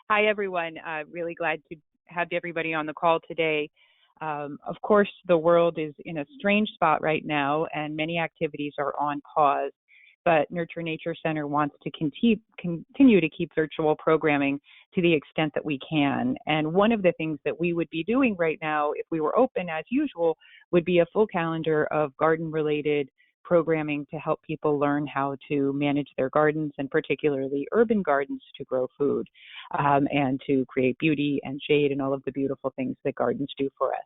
Hi, everyone. Really glad to have everybody on the call today. Of course, the world is in a strange spot right now, and many activities are on pause. But Nurture Nature Center wants to continue to keep virtual programming to the extent that we can. And one of the things that we would be doing right now, if we were open as usual, would be a full calendar of garden-related programming to help people learn how to manage their gardens, and particularly urban gardens, to grow food and to create beauty and shade and all of the beautiful things that gardens do for us.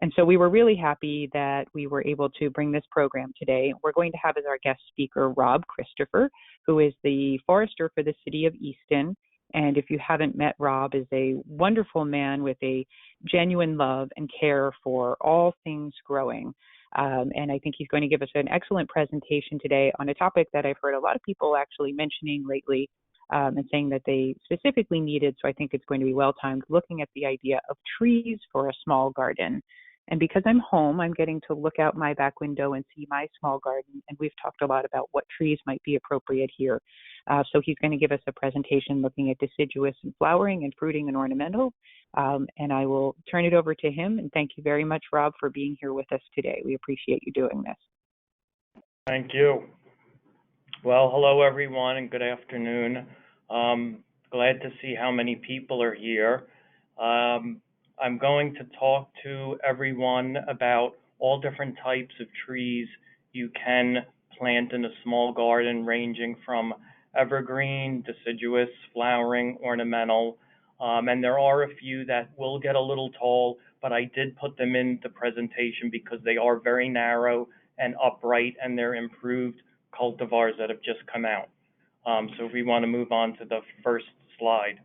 And so we were really happy that we were able to bring this program today. We're going to have as our guest speaker Rob Christopher, who is the forester for the city of Easton. And if you haven't met Rob, is a wonderful man with a genuine love and care for all things growing. And I think he's going to give us an excellent presentation today on a topic that I've heard a lot of people actually mentioning lately and saying that they specifically needed. So I think it's going to be well timed, looking at the idea of trees for a small garden. And because I'm home, I'm getting to look out my back window and see my small garden. And we've talked a lot about what trees might be appropriate here. So he's going to give us a presentation looking at deciduous and flowering and fruiting and ornamental. And I will turn it over to him. And thank you very much, Rob, for being here with us today. We appreciate you doing this. Thank you. Well, hello, everyone, and good afternoon. Glad to see how many people are here. I'm going to talk to everyone about all different types of trees you can plant in a small garden, ranging from evergreen, deciduous, flowering, ornamental. And there are a few that will get a little tall, but I did put them in the presentation because they are very narrow and upright, and they're improved cultivars that have just come out. So if we want to move on to the first slide.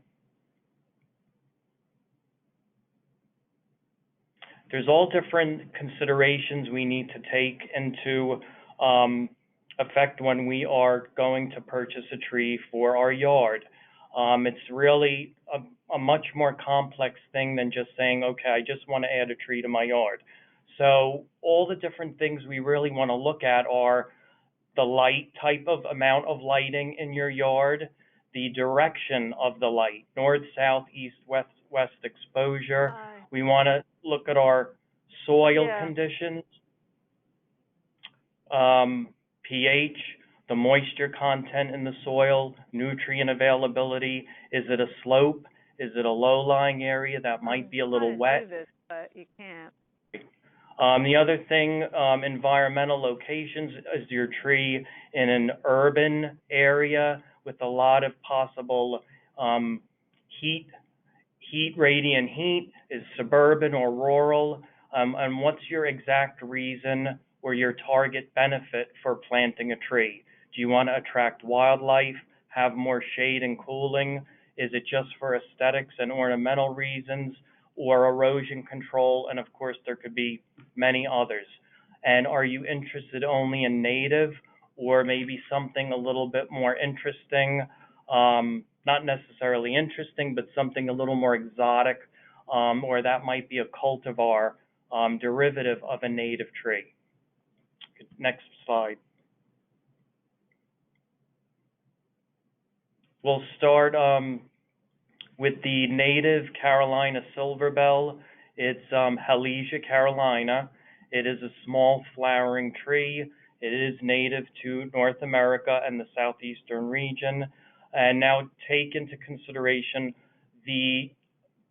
There's all different considerations we need to take into effect when we are going to purchase a tree for our yard. It's really a much more complex thing than just saying, okay, I just want to add a tree to my yard. So all the different things we really want to look at are the light type of amount of lighting in your yard, the direction of the light, north, south, east, west exposure. We want to look at our soil conditions, pH, the moisture content in the soil, nutrient availability. Is it a slope? Is it a low-lying area that might be a little wet? Do this, but you can't. The other thing, environmental locations. Is your tree in an urban area with a lot of possible radiant heat? Is suburban or rural? And what's your exact reason or your target benefit for planting a tree? Do you want to attract wildlife, have more shade and cooling? Is it just for aesthetics and ornamental reasons, or erosion control? And of course, there could be many others. And are you interested only in native, or maybe something a little bit more interesting, not necessarily interesting, but something a little more exotic, or that might be a cultivar derivative of a native tree? Next slide. We'll start with the native Carolina silverbell. It's Halesia carolina. It is a small flowering tree. It is native to North America and the southeastern region. And now take into consideration the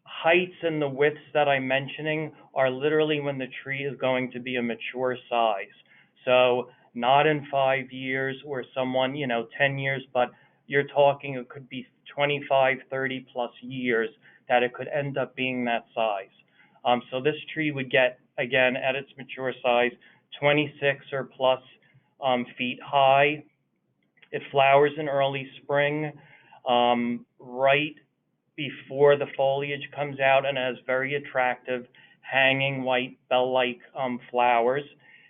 heights and the widths that I'm mentioning are literally when the tree is going to be a mature size. So not in 5 years or 10 years, but you're talking it could be 25, 30 plus years that it could end up being that size. So this tree would get, again, at its mature size, 26 or plus feet high. It flowers in early spring, right before the foliage comes out, and has very attractive hanging white bell-like flowers.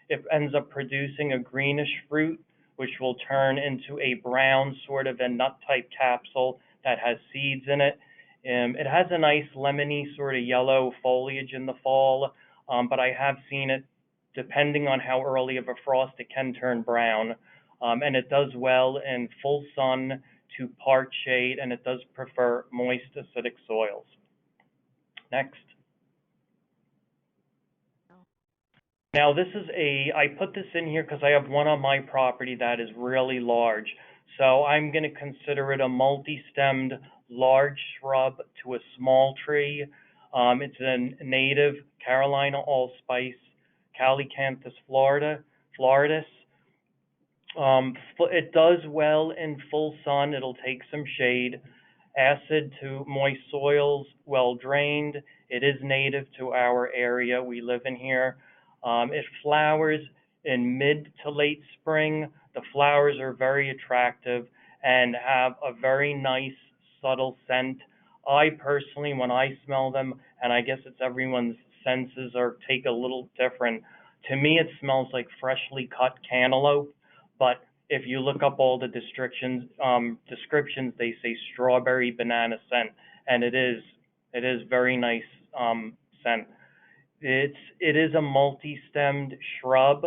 It ends up producing a greenish fruit, which will turn into a brown sort of a nut-type capsule that has seeds in it. It has a nice lemony sort of yellow foliage in the fall, but I have seen it, depending on how early of a frost, it can turn brown. And it does well in full sun to part shade, and it does prefer moist, acidic soils. Next. Now I put this in here because I have one on my property that is really large. So I'm going to consider it a multi-stemmed large shrub to a small tree. It's a native Carolina allspice, Calycanthus floridus. It does well in full sun. It'll take some shade. Acid to moist soils, well drained. It is native to our area we live in here. It flowers in mid to late spring. The flowers are very attractive and have a very nice, subtle scent. I personally, when I smell them, and I guess it's everyone's senses are take a little different, to me it smells like freshly cut cantaloupe, but if you look up all the descriptions, they say strawberry banana scent, and it is very nice scent. It is a multi-stemmed shrub,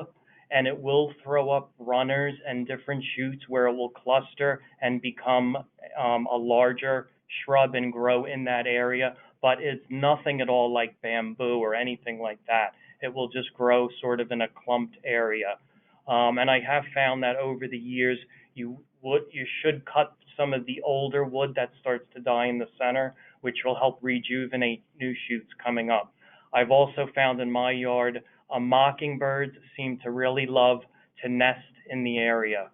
and it will throw up runners and different shoots where it will cluster and become a larger shrub and grow in that area. But it's nothing at all like bamboo or anything like that. It will just grow sort of in a clumped area. And I have found that over the years, you should cut some of the older wood that starts to die in the center, which will help rejuvenate new shoots coming up. I've also found in my yard, mockingbirds seem to really love to nest in the area.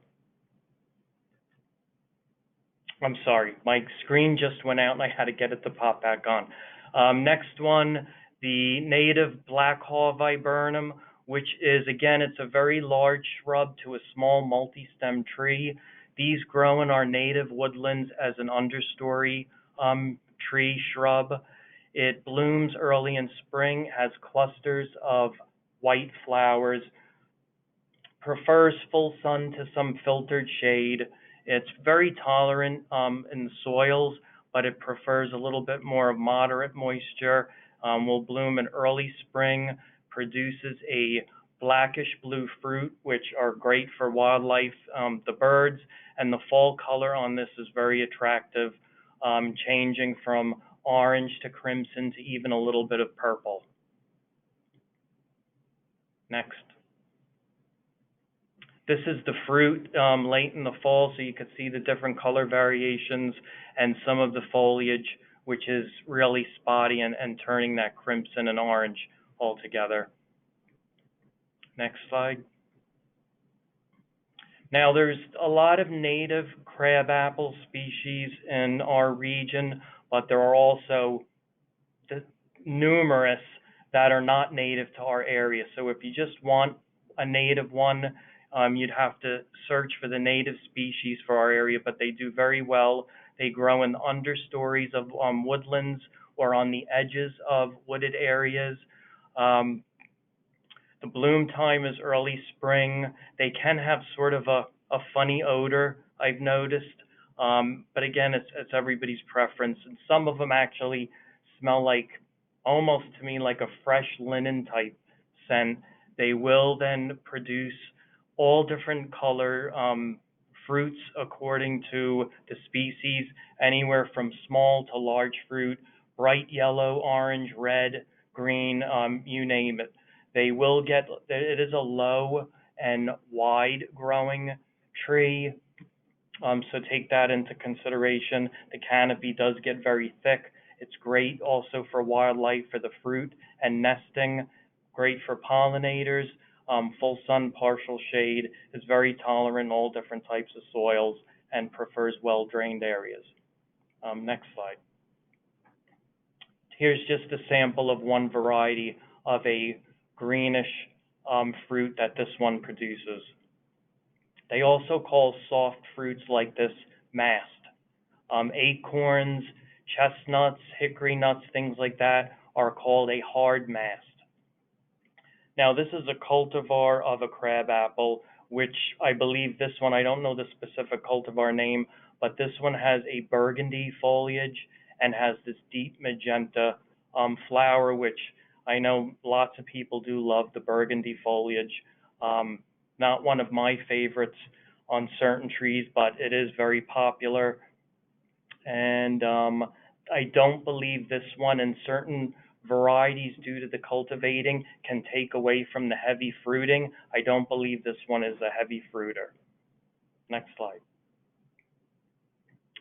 I'm sorry, my screen just went out and I had to get it to pop back on. Next one, the native black haw viburnum, which is, again, it's a very large shrub to a small multi-stem tree. These grow in our native woodlands as an understory tree shrub. It blooms early in spring, has clusters of white flowers, prefers full sun to some filtered shade. It's very tolerant in the soils, but it prefers a little bit more of moderate moisture. Will bloom in early spring, produces a blackish blue fruit, which are great for wildlife, the birds, and the fall color on this is very attractive, changing from orange to crimson to even a little bit of purple. Next. This is the fruit late in the fall, so you can see the different color variations and some of the foliage, which is really spotty and turning that crimson and orange altogether. Next slide. Now, there's a lot of native crabapple species in our region, but there are also numerous that are not native to our area. So if you just want a native one, you'd have to search for the native species for our area, but they do very well. They grow in the understories of woodlands or on the edges of wooded areas. The bloom time is early spring. They can have sort of a funny odor, I've noticed. But again, it's everybody's preference. And some of them actually smell like, almost to me, like a fresh linen type scent. They will then produce all different color fruits according to the species, anywhere from small to large fruit, bright yellow, orange, red, green, you name it. It is a low and wide growing tree, so take that into consideration. The canopy does get very thick. It's great also for wildlife, for the fruit and nesting, great for pollinators. Full sun, partial shade, is very tolerant in all different types of soils and prefers well-drained areas. Next slide. Here's just a sample of one variety of a greenish fruit that this one produces. They also call soft fruits like this mast. Acorns, chestnuts, hickory nuts, things like that are called a hard mast. Now, this is a cultivar of a crabapple, which I believe this one, I don't know the specific cultivar name, but this one has a burgundy foliage and has this deep magenta flower, which I know lots of people do love the burgundy foliage. Not one of my favorites. on certain trees, but it is very popular. And I don't believe this one in certain varieties due to the cultivating can take away from the heavy fruiting. I don't believe this one is a heavy fruiter. Next slide.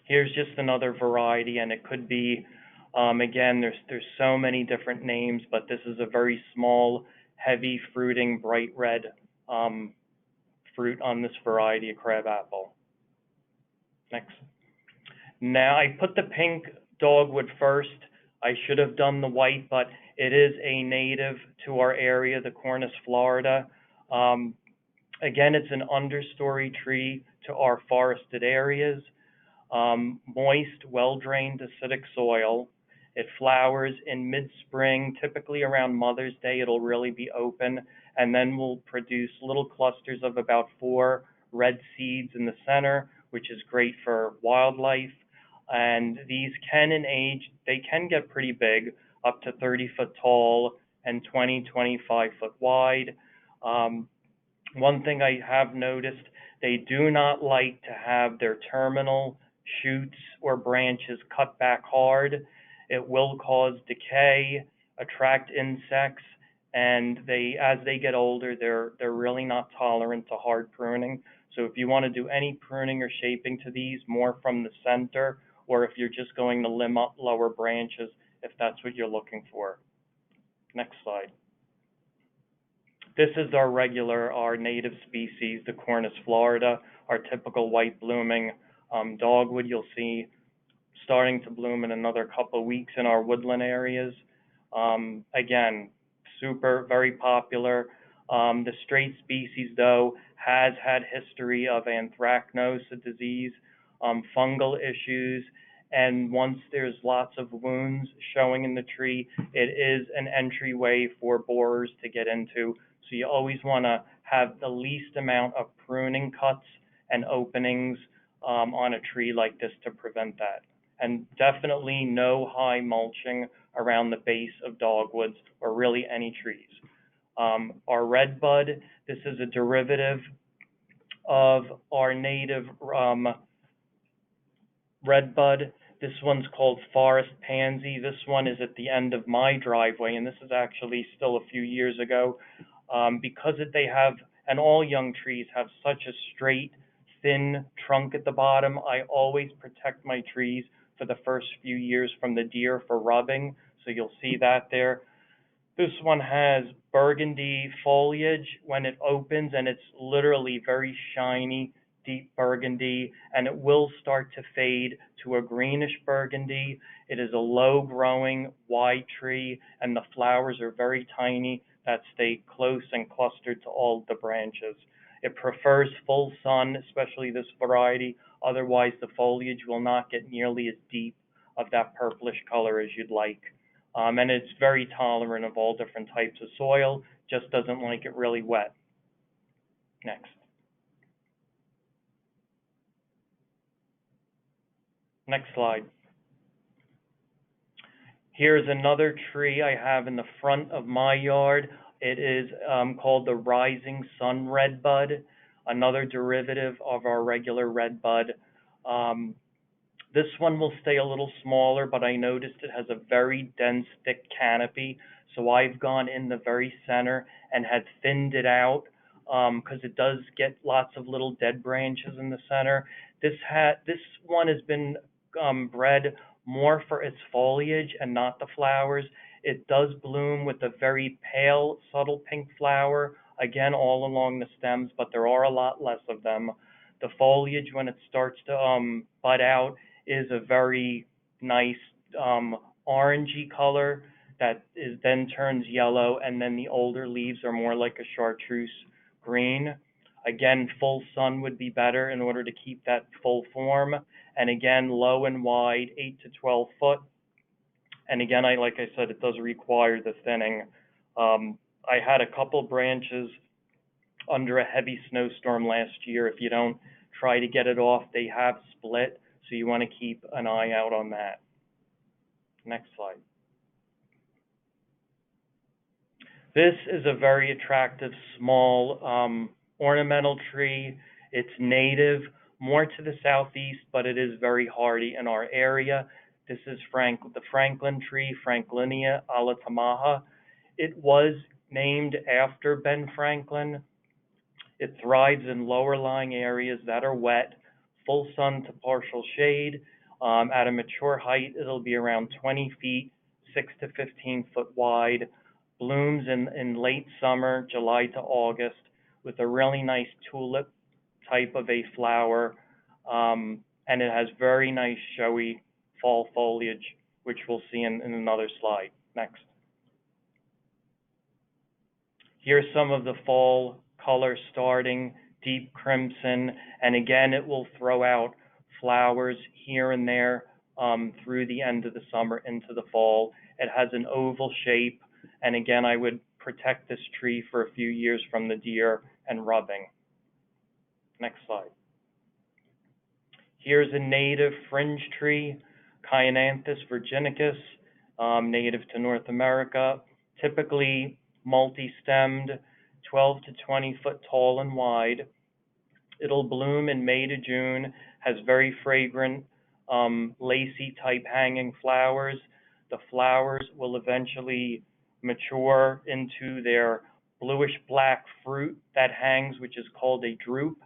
Here's just another variety, and it could be, again, there's so many different names, but this is a very small, heavy fruiting, bright red fruit on this variety of crabapple. Next. Now, I put the pink dogwood first. I should have done the white, but it is a native to our area, the Cornus, Florida. Again, it's an understory tree to our forested areas. Moist, well-drained, acidic soil. It flowers in mid-spring, typically around Mother's Day. It'll really be open, and then will produce little clusters of about 4 red seeds in the center, which is great for wildlife. And these can, in age, they can get pretty big, up to 30 foot tall and 25 foot wide. One thing I have noticed, they do not like to have their terminal shoots or branches cut back hard. It will cause decay, attract insects, and as they get older, they're really not tolerant to hard pruning. So if you want to do any pruning or shaping to these, more from the center, or if you're just going to limb up lower branches, if that's what you're looking for. Next slide. This is our native species, the Cornus, Florida, our typical white blooming dogwood. You'll see starting to bloom in another couple of weeks in our woodland areas. Again, very popular. The straight species, though, has had history of anthracnose, a disease, fungal issues, and once there's lots of wounds showing in the tree, it is an entryway for borers to get into. So you always want to have the least amount of pruning cuts and openings on a tree like this to prevent that. And definitely no high mulching around the base of dogwoods or really any trees. Our redbud, this is a derivative of our native redbud. This one's called forest pansy. This one is at the end of my driveway, and this is actually still a few years ago. Because they have, and all young trees have such a straight, thin trunk at the bottom, I always protect my trees for the first few years from the deer for rubbing, so you'll see that there. This one has burgundy foliage when it opens, and it's literally very shiny, deep burgundy, and it will start to fade to a greenish burgundy. It is a low-growing, wide tree, and the flowers are very tiny that stay close and clustered to all the branches. It prefers full sun, especially this variety. Otherwise, the foliage will not get nearly as deep of that purplish color as you'd like. And it's very tolerant of all different types of soil, just doesn't like it really wet. Next. Next slide. Here's another tree I have in the front of my yard. It is called the Rising Sun Redbud, another derivative of our regular redbud. This one will stay a little smaller, but I noticed it has a very dense, thick canopy. So I've gone in the very center and had thinned it out because it does get lots of little dead branches in the center. This one has been bred more for its foliage and not the flowers. It does bloom with a very pale, subtle pink flower, again, all along the stems, but there are a lot less of them. The foliage, when it starts to bud out, is a very nice orangey color that then turns yellow, and then the older leaves are more like a chartreuse green. Again, full sun would be better in order to keep that full form. And again, low and wide, 8 to 12 foot. And again, like I said, it does require the thinning. I had a couple branches under a heavy snowstorm last year. If you don't try to get it off, they have split. So you want to keep an eye out on that. Next slide. This is a very attractive small ornamental tree. It's native more to the southeast, but it is very hardy in our area. This is the Franklin tree, Franklinia alatamaha. It was named after Ben Franklin. It thrives in lower lying areas that are wet, full sun to partial shade. At a mature height, it'll be around 20 feet, 6 to 15 foot wide. Blooms in late summer, July to August, with a really nice tulip type of a flower. And it has very nice showy fall foliage, which we'll see in another slide. Next. Here's some of the fall color starting, deep crimson, and again, it will throw out flowers here and there through the end of the summer into the fall. It has an oval shape, and again, I would protect this tree for a few years from the deer and rubbing. Next slide. Here's a native fringe tree, Chionanthus virginicus, native to North America, typically multi-stemmed, 12 to 20 foot tall and wide. It'll bloom in May to June, has very fragrant, lacy type hanging flowers. The flowers will eventually mature into their bluish black fruit that hangs, which is called a drupe.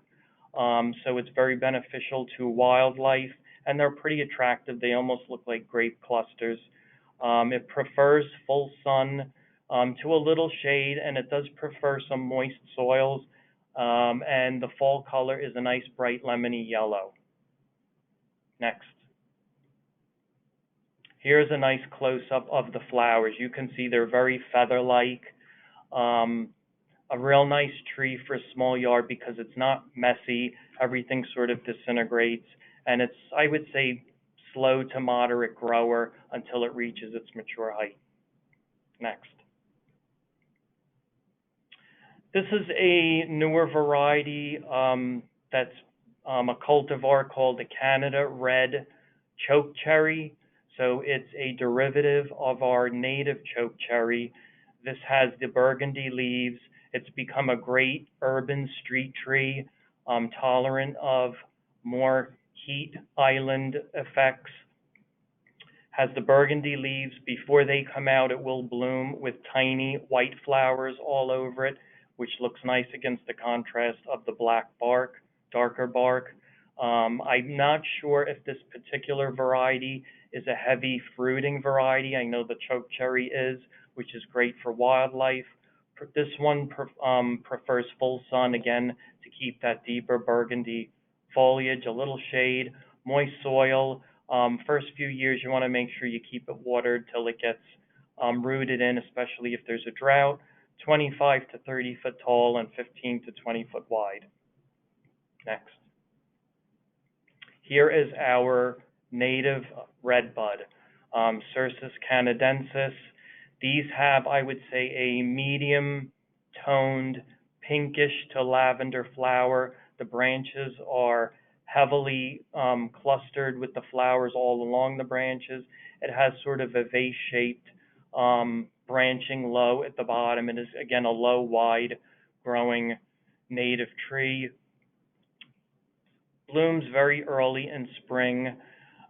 So it's very beneficial to wildlife, and they're pretty attractive. They almost look like grape clusters. It prefers full sun to a little shade, and it does prefer some moist soils. And the fall color is a nice bright lemony yellow. Next. Here's a nice close-up of the flowers. You can see they're very feather-like. A real nice tree for a small yard because it's not messy. Everything sort of disintegrates, and it's, I would say, slow to moderate grower until it reaches its mature height. Next. This is a newer variety that's a cultivar called the Canada Red Chokecherry. So it's a derivative of our native chokecherry. This has the burgundy leaves. It's become a great urban street tree, tolerant of more heat island effects. Has the burgundy leaves. Before they come out, it will bloom with tiny white flowers all over it, which looks nice against the contrast of the black bark, darker bark. I'm not sure if this particular variety is a heavy fruiting variety. I know the chokecherry is, which is great for wildlife. This one prefers full sun, again, to keep that deeper burgundy foliage, a little shade, moist soil. First few years, you want to make sure you keep it watered till it gets rooted in, especially if there's a drought. 25 to 30 foot tall and 15 to 20 foot wide. Next. Here is our native redbud, Cercis canadensis. These have, I would say, a medium toned pinkish to lavender flower. The branches are heavily clustered with the flowers all along the branches. It has sort of a vase-shaped branching low at the bottom. It is, again, a low, wide growing native tree. Blooms very early in spring,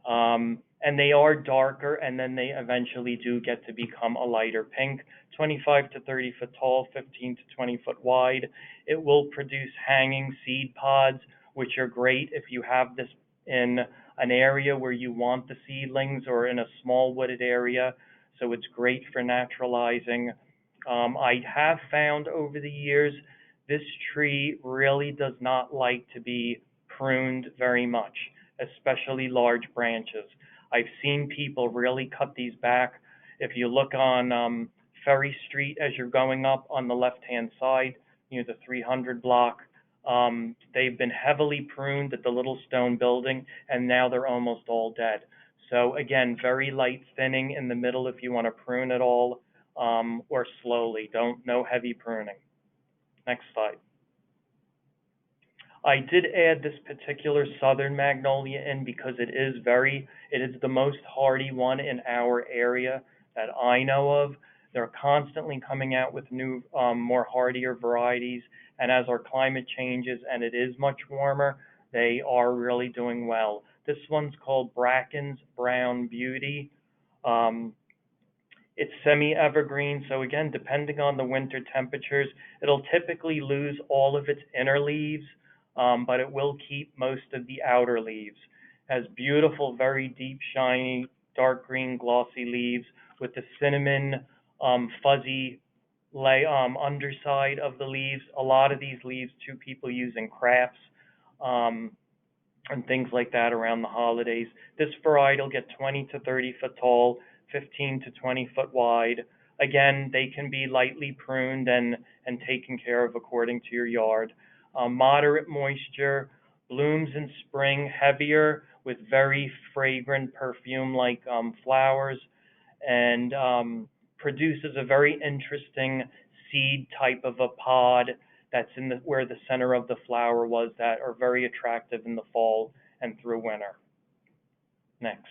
and they are darker, and then they eventually do get to become a lighter pink, 25 to 30 foot tall, 15 to 20 foot wide. It will produce hanging seed pods, which are great if you have this in an area where you want the seedlings or in a small wooded area. So it's great for naturalizing. I have found over the years this tree really does not like to be pruned very much, especially large branches. I've seen people really cut these back. If you look on Ferry Street as you're going up on the left-hand side, near the 300 block, they've been heavily pruned at the little stone building, and now they're almost all dead. So again, very light thinning in the middle if you want to prune at all, or slowly. No heavy pruning. Next slide. I did add this particular southern magnolia in because it is the most hardy one in our area that I know of. They're constantly coming out with new, more hardier varieties. And as our climate changes and it is much warmer, they are really doing well. This one's called Bracken's Brown Beauty. Um, it's semi-evergreen, so again, depending on the winter temperatures, it'll typically lose all of its inner leaves, but it will keep most of the outer leaves. It has beautiful, very deep, shiny, dark green, glossy leaves with the cinnamon, fuzzy underside of the leaves. A lot of these leaves, too, people use in crafts. Um, and things like that around the holidays. This variety will get 20 to 30 foot tall, 15 to 20 foot wide. Again, they can be lightly pruned and taken care of according to your yard. Moderate moisture, blooms in spring, heavier with very fragrant perfume-like flowers, and produces a very interesting seed type of a pod that's in the where the center of the flower was, that are very attractive in the fall and through winter. Next.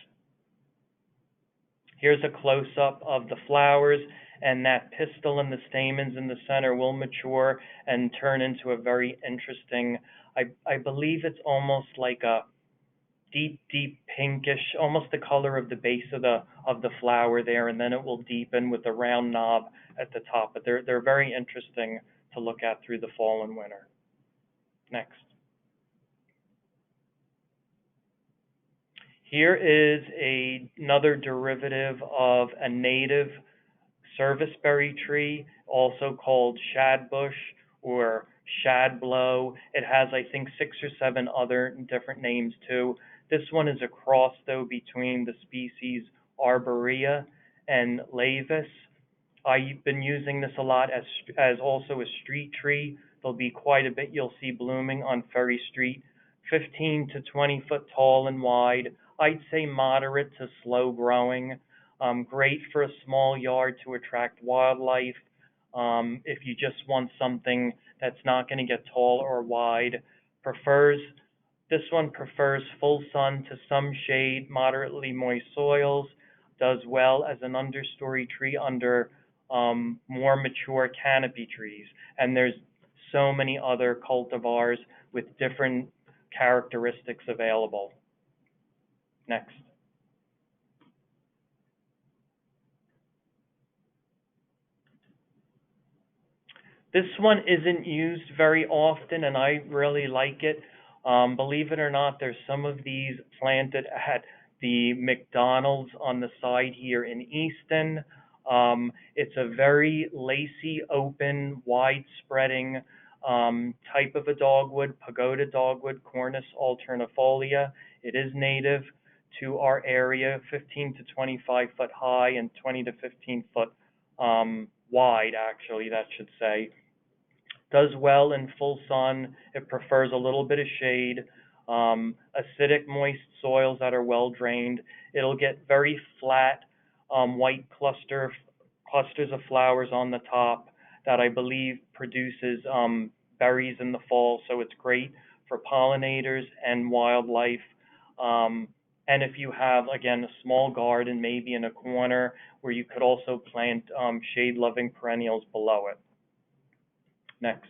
Here's a close-up of the flowers, and that pistil and the stamens in the center will mature and turn into a very interesting, I believe it's almost like a deep pinkish, almost the color of the base of the flower there, and then it will deepen with a round knob at the top. But they're very interesting to look at through the fall and winter. Next. Here is another derivative of a native serviceberry tree, also called shadbush or shadblow. It has, I think, 6 or 7 other different names too. This one is a cross, though, between the species Arborea and Laevis. I've been using this a lot as also a street tree. There'll be quite a bit you'll see blooming on Ferry Street, 15 to 20 foot tall and wide. I'd say moderate to slow growing. Great for a small yard to attract wildlife. If you just want something that's not going to get tall or wide. This one prefers full sun to some shade, moderately moist soils. Does well as an understory tree under more mature canopy trees. And there's so many other cultivars with different characteristics available. Next. This one isn't used very often, and I really like it. Believe it or not, there's some of these planted at the McDonald's on the side here in Easton. It's a very lacy, open, wide-spreading type of a dogwood, pagoda dogwood, Cornus alternifolia. It is native to our area, 15 to 25 foot high and 20 to 15 foot wide, actually, that should say. Does well in full sun. It prefers a little bit of shade, acidic, moist soils that are well drained. It'll get very flat, white clusters of flowers on the top that I believe produces berries in the fall. So it's great for pollinators and wildlife. And if you have, again, a small garden, maybe in a corner, where you could also plant shade-loving perennials below it. Next.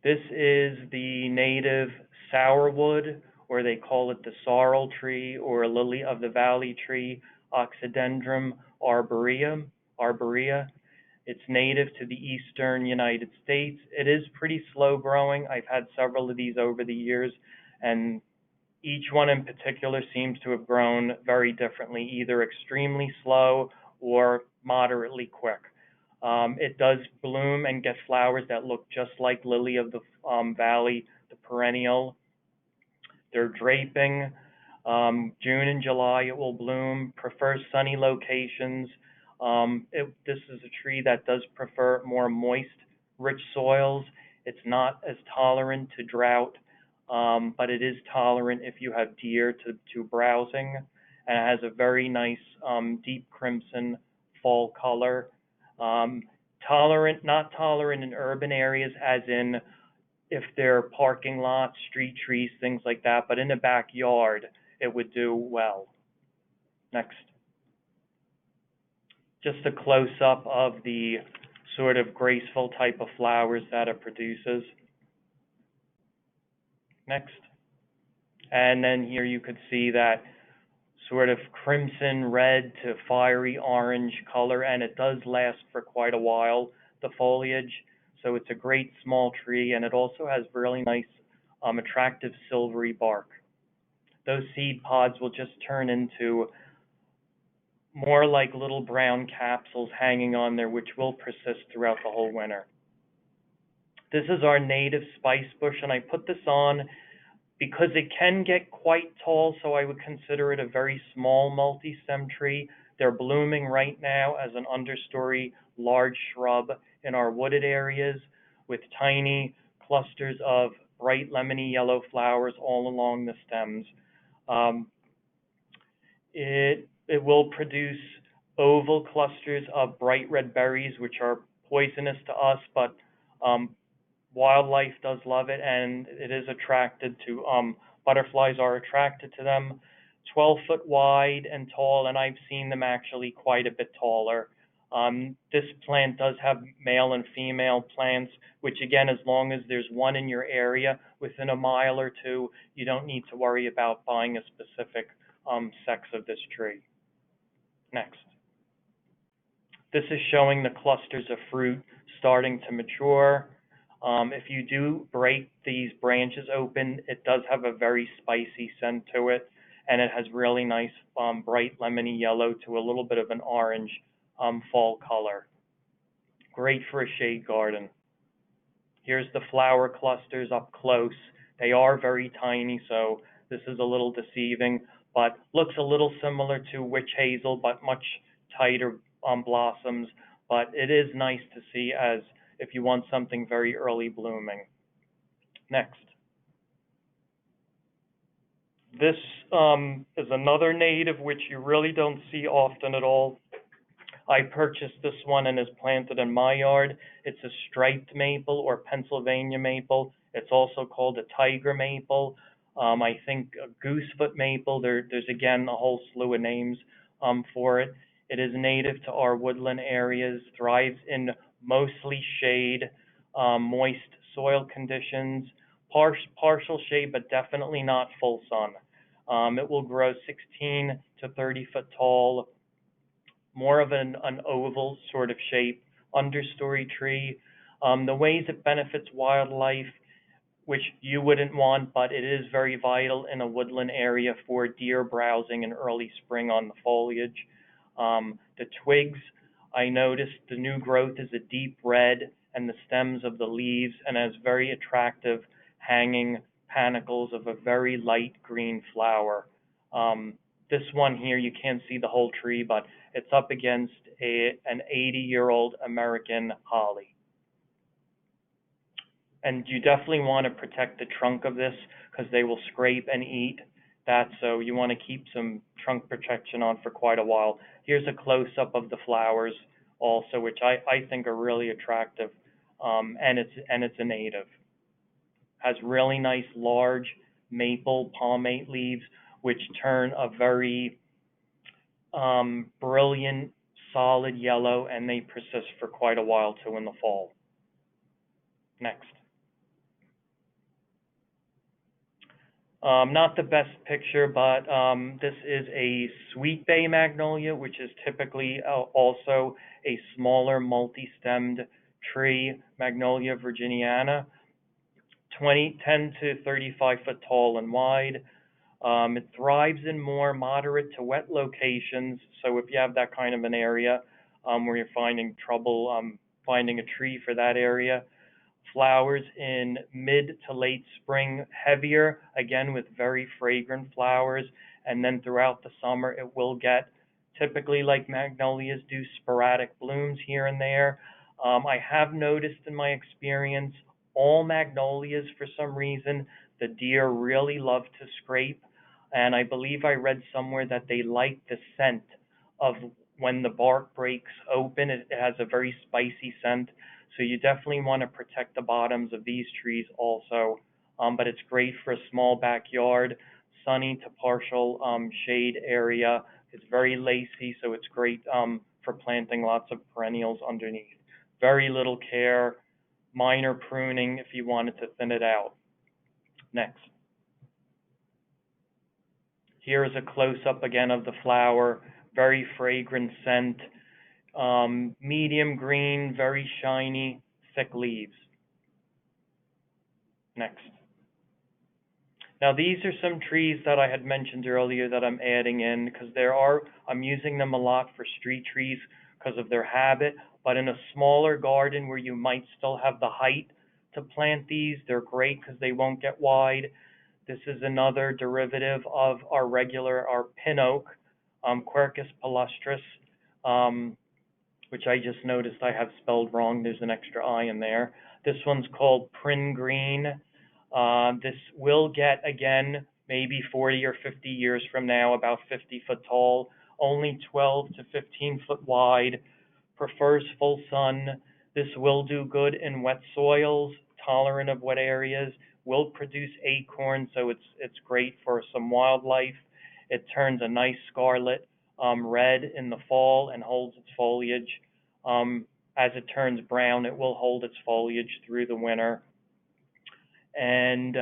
This is the native sourwood, or they call it the sorrel tree, or lily of the valley tree, Oxydendrum arborea. It's native to the eastern United States. It is pretty slow growing. I've had several of these over the years, and each one in particular seems to have grown very differently, either extremely slow or moderately quick. It does bloom and get flowers that look just like lily of the valley, the perennial. They're draping. June and July it will bloom. Prefers sunny locations. This is a tree that does prefer more moist, rich soils. It's not as tolerant to drought, but it is tolerant if you have deer to browsing. And it has a very nice deep crimson fall color. Not tolerant in urban areas, as in if they're parking lots, street trees, things like that, but in a backyard, it would do well. Next. Just a close-up of the sort of graceful type of flowers that it produces. Next. And then here you could see that sort of crimson red to fiery orange color, and it does last for quite a while, the foliage. So it's a great small tree, and it also has really nice, attractive silvery bark. Those seed pods will just turn into more like little brown capsules hanging on there, which will persist throughout the whole winter. This is our native spice bush, and I put this on because it can get quite tall, so I would consider it a very small multi-stem tree. They're blooming right now as an understory large shrub in our wooded areas with tiny clusters of bright lemony yellow flowers all along the stems. Um, it will produce oval clusters of bright red berries, which are poisonous to us, but um, wildlife does love it, and it is attracted to, butterflies are attracted to them. 12-foot wide and tall, and I've seen them actually quite a bit taller. This plant does have male and female plants, which again, as long as there's one in your area within a mile or two, you don't need to worry about buying a specific sex of this tree. Next. This is showing the clusters of fruit starting to mature. If you do break these branches open, it does have a very spicy scent to it, and it has really nice bright lemony yellow to a little bit of an orange fall color. Great for a shade garden. Here's the flower clusters up close. They are very tiny, so this is a little deceiving, but looks a little similar to witch hazel, but much tighter blossoms. But it is nice to see as if you want something very early blooming. Next. This is another native which you really don't see often at all. I purchased this one and is planted in my yard. It's a striped maple or Pennsylvania maple. It's also called a tiger maple. I think a goosefoot maple. There's again a whole slew of names for it. It is native to our woodland areas, thrives in mostly shade, moist soil conditions, partial shade, but definitely not full sun. It will grow 16 to 30 foot tall, more of an oval sort of shape, understory tree. The ways it benefits wildlife, which you wouldn't want, but it is very vital in a woodland area for deer browsing in early spring on the foliage. The twigs, I noticed the new growth is a deep red, and the stems of the leaves, and has very attractive hanging panicles of a very light green flower. This one here, you can't see the whole tree, but it's up against an 80-year-old American holly. And you definitely want to protect the trunk of this because they will scrape and eat that, so you want to keep some trunk protection on for quite a while. Here's a close-up of the flowers also, which I think are really attractive, and it's a native. Has really nice large maple palmate leaves, which turn a very brilliant, solid yellow, and they persist for quite a while too in the fall. Next. Not the best picture, but this is a sweet bay magnolia, which is typically also a smaller multi-stemmed tree, Magnolia virginiana, 10 to 35 foot tall and wide. It thrives in more moderate to wet locations, so if you have that kind of an area where you're finding trouble finding a tree for that area. Flowers in mid to late spring, heavier, again with very fragrant flowers, and then throughout the summer it will get, typically like magnolias do, sporadic blooms here and there. I have noticed in my experience, all magnolias, for some reason, the deer really love to scrape, and I believe I read somewhere that they like the scent of when the bark breaks open. It has a very spicy scent. So you definitely want to protect the bottoms of these trees also, but it's great for a small backyard, sunny to partial shade area. It's very lacy, so it's great for planting lots of perennials underneath. Very little care, minor pruning if you wanted to thin it out. Next. Here is a close-up again of the flower, very fragrant scent, medium green, very shiny, thick leaves. Next. Now these are some trees that I had mentioned earlier that I'm adding in because I'm using them a lot for street trees because of their habit, but in a smaller garden where you might still have the height to plant these, they're great because they won't get wide. This is another derivative of our pin oak, Quercus palustris, which I just noticed I have spelled wrong. There's an extra I in there. This one's called Prin Green. This will get, again, maybe 40 or 50 years from now, about 50 foot tall, only 12 to 15 foot wide, prefers full sun. This will do good in wet soils, tolerant of wet areas, will produce acorns, so it's great for some wildlife. It turns a nice scarlet red in the fall and holds its foliage. As it turns brown, it will hold its foliage through the winter. And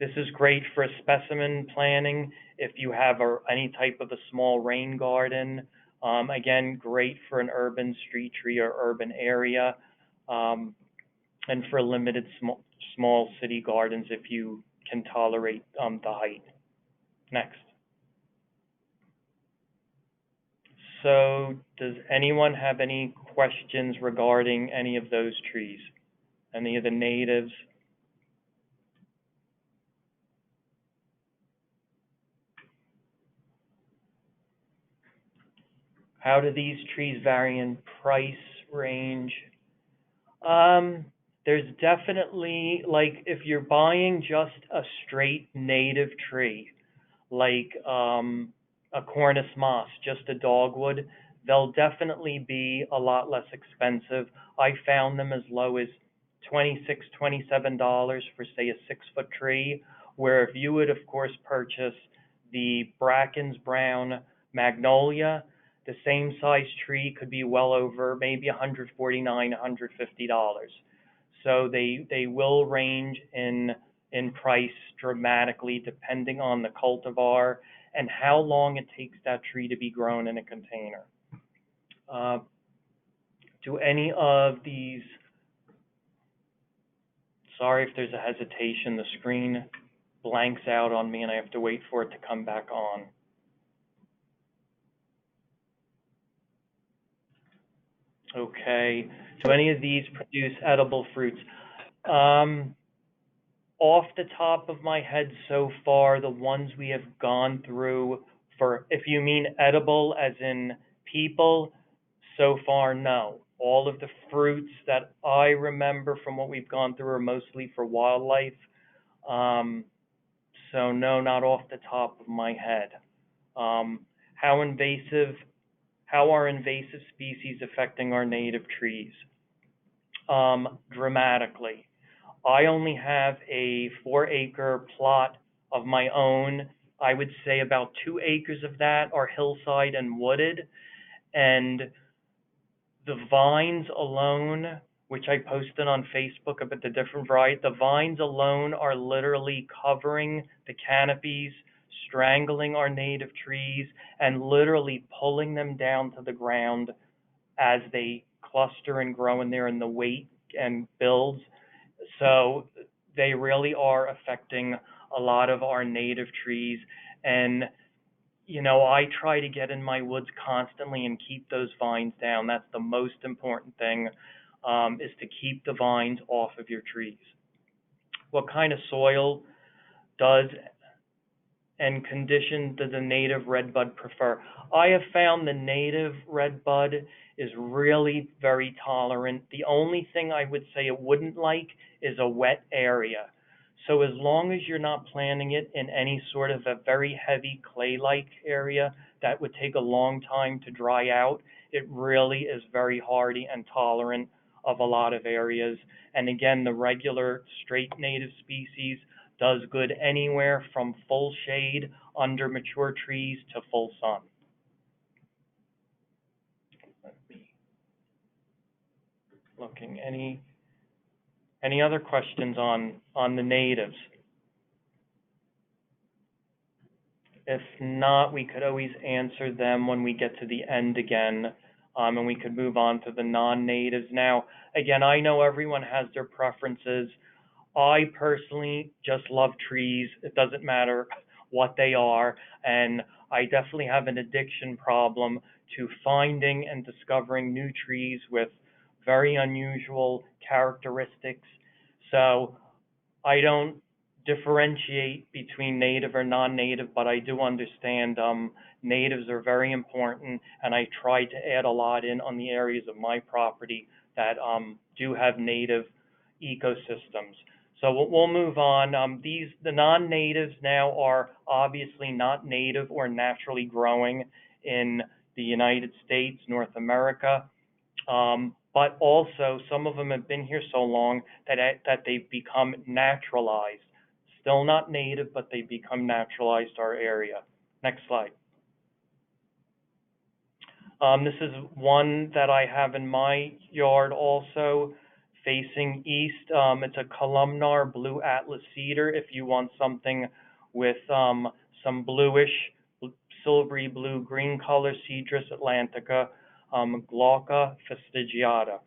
this is great for specimen planting if you have any type of a small rain garden. Again, great for an urban street tree or urban area, and for limited small city gardens if you can tolerate the height. Next. So does anyone have any questions regarding any of those trees? Any of the natives? How do these trees vary in price range? There's definitely, like, if you're buying just a straight native tree, like a Cornus moss, just a dogwood, they'll definitely be a lot less expensive. I found them as low as $26, $27 for, say, a 6-foot tree, where if you would, of course, purchase the Bracken's Brown Magnolia, the same size tree could be well over maybe $149, $150. So they will range in price dramatically depending on the cultivar and how long it takes that tree to be grown in a container. Do any of these, sorry if there's a hesitation, the screen blanks out on me and I have to wait for it to come back on. Okay, do any of these produce edible fruits? Off the top of my head so far, the ones we have gone through for, if you mean edible as in people, so far, no. All of the fruits that I remember from what we've gone through are mostly for wildlife. So no, not off the top of my head. How are invasive species affecting our native trees? Dramatically. I only have a 4-acre plot of my own. I would say about 2 acres of that are hillside and wooded, and the vines alone, which I posted on Facebook about the different varieties, the vines alone are literally covering the canopies, strangling our native trees, and literally pulling them down to the ground as they cluster and grow in there and the weight and builds. So they really are affecting a lot of our native trees. And, you know, I try to get in my woods constantly and keep those vines down. That's the most important thing, is to keep the vines off of your trees. What kind of soil does and condition does the native redbud prefer? I have found the native redbud is really very tolerant. The only thing I would say it wouldn't like is a wet area. So as long as you're not planting it in any sort of a very heavy clay-like area that would take a long time to dry out, it really is very hardy and tolerant of a lot of areas. And again, the regular straight native species does good anywhere from full shade under mature trees to full sun. looking. Any other questions on the natives? If not, we could always answer them when we get to the end again, and we could move on to the non-natives. Now, again, I know everyone has their preferences. I personally just love trees. It doesn't matter what they are, and I definitely have an addiction problem to finding and discovering new trees with very unusual characteristics. So I don't differentiate between native or non-native, but I do understand natives are very important, and I try to add a lot in on the areas of my property that do have native ecosystems. So we'll move on. The non-natives now are obviously not native or naturally growing in the United States, North America. But also some of them have been here so long that they've become naturalized. Still not native, but they become naturalized to our area. Next slide. This is one that I have in my yard also, facing east. It's a columnar blue Atlas cedar. If you want something with some bluish, silvery blue, green color, Cedrus atlantica, Glauca fastigiata.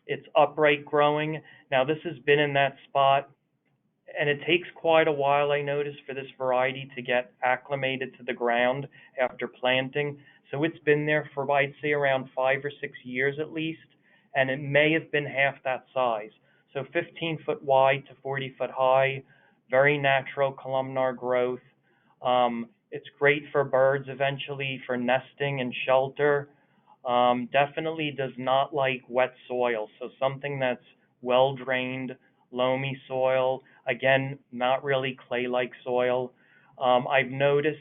It's upright growing. Now this has been in that spot, and it takes quite a while, I noticed, for this variety to get acclimated to the ground after planting. So it's been there for, I'd say, around 5 or 6 years at least, and it may have been half that size. So 15-foot wide to 40-foot high, very natural columnar growth. It's great for birds eventually, for nesting and shelter. Definitely does not like wet soil, so something that's well drained, loamy soil. Again, not really clay-like soil. I've noticed,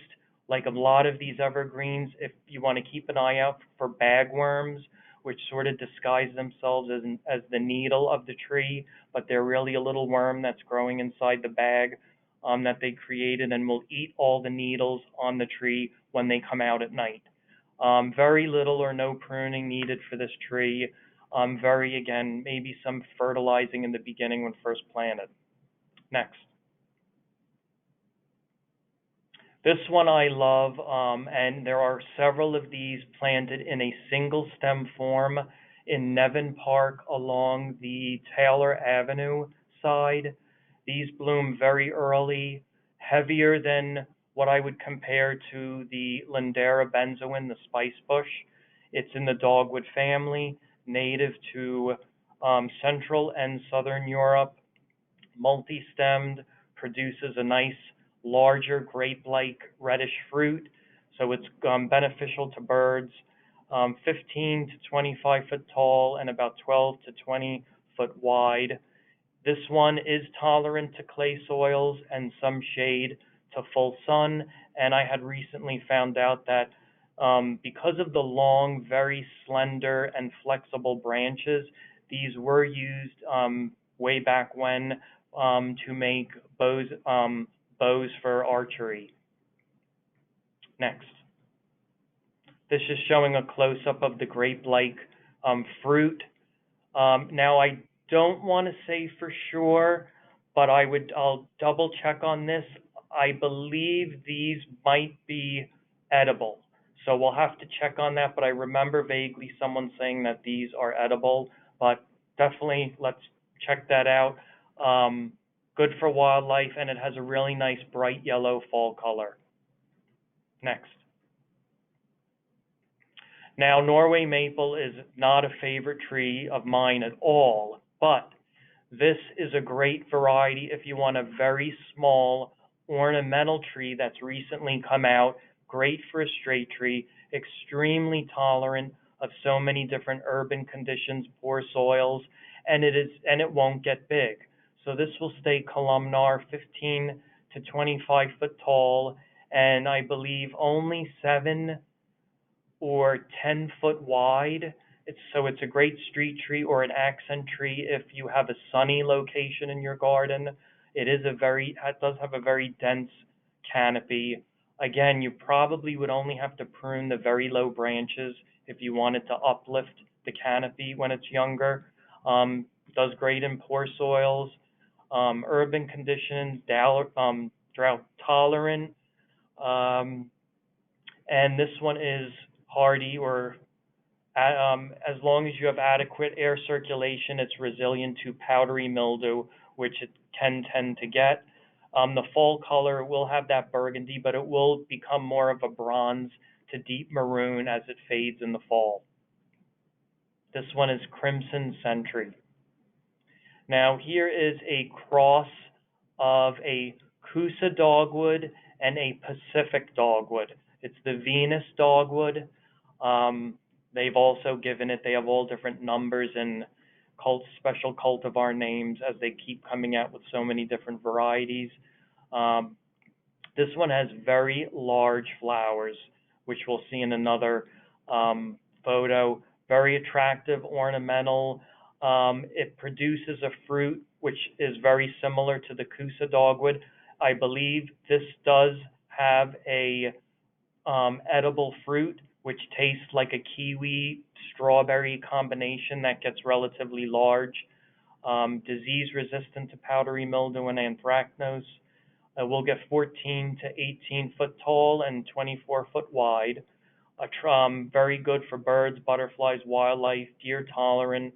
like a lot of these evergreens, if you want to keep an eye out for bagworms, which sort of disguise themselves as the needle of the tree, but they're really a little worm that's growing inside the bag that they created and will eat all the needles on the tree when they come out at night. Very little or no pruning needed for this tree. Again, maybe some fertilizing in the beginning when first planted. Next. This one I love, and there are several of these planted in a single stem form in Nevin Park along the Taylor Avenue side. These bloom very early, heavier than what I would compare to the Lindera benzoin, the spice bush. It's in the dogwood family, native to Central and Southern Europe, multi-stemmed, produces a nice larger grape-like reddish fruit, so it's beneficial to birds. 15 to 25 foot tall and about 12 to 20 foot wide. This one is tolerant to clay soils and some shade to full sun, and I had recently found out that because of the long, very slender and flexible branches, these were used way back when to make bows for archery. Next. This is showing a close-up of the grape-like fruit. Now, I don't want to say for sure, but I'll double check on this. I believe these might be edible. So we'll have to check on that, but I remember vaguely someone saying that these are edible, but definitely let's check that out. Good for wildlife, and it has a really nice bright yellow fall color. Next. Now, Norway maple is not a favorite tree of mine at all, but this is a great variety if you want a very small ornamental tree that's recently come out, great for a straight tree, extremely tolerant of so many different urban conditions, poor soils, and it won't get big. So this will stay columnar, 15 to 25 foot tall, and I believe only 7 or 10 foot wide. It's a great street tree or an accent tree if you have a sunny location in your garden. It does have a very dense canopy. Again, you probably would only have to prune the very low branches if you wanted to uplift the canopy when it's younger. Does great in poor soils, urban conditions, drought tolerant, um, and this one is hardy or as long as you have adequate air circulation, it's resilient to powdery mildew, which it can tend to get. The fall color will have that burgundy, but it will become more of a bronze to deep maroon as it fades in the fall. This one is Crimson Sentry. Now here is a cross of a Coosa dogwood and a Pacific dogwood. It's the Venus dogwood. Um, they've also given it, they have all different numbers and special cultivar names as they keep coming out with so many different varieties. Um, this one has very large flowers, which we'll see in another photo. Very attractive, ornamental. It produces a fruit which is very similar to the Coosa dogwood. I believe this does have a edible fruit which tastes like a kiwi strawberry combination that gets relatively large. Disease resistant to powdery mildew and anthracnose. We'll get 14 to 18 foot tall and 24-foot wide. Very good for birds, butterflies, wildlife, deer tolerant,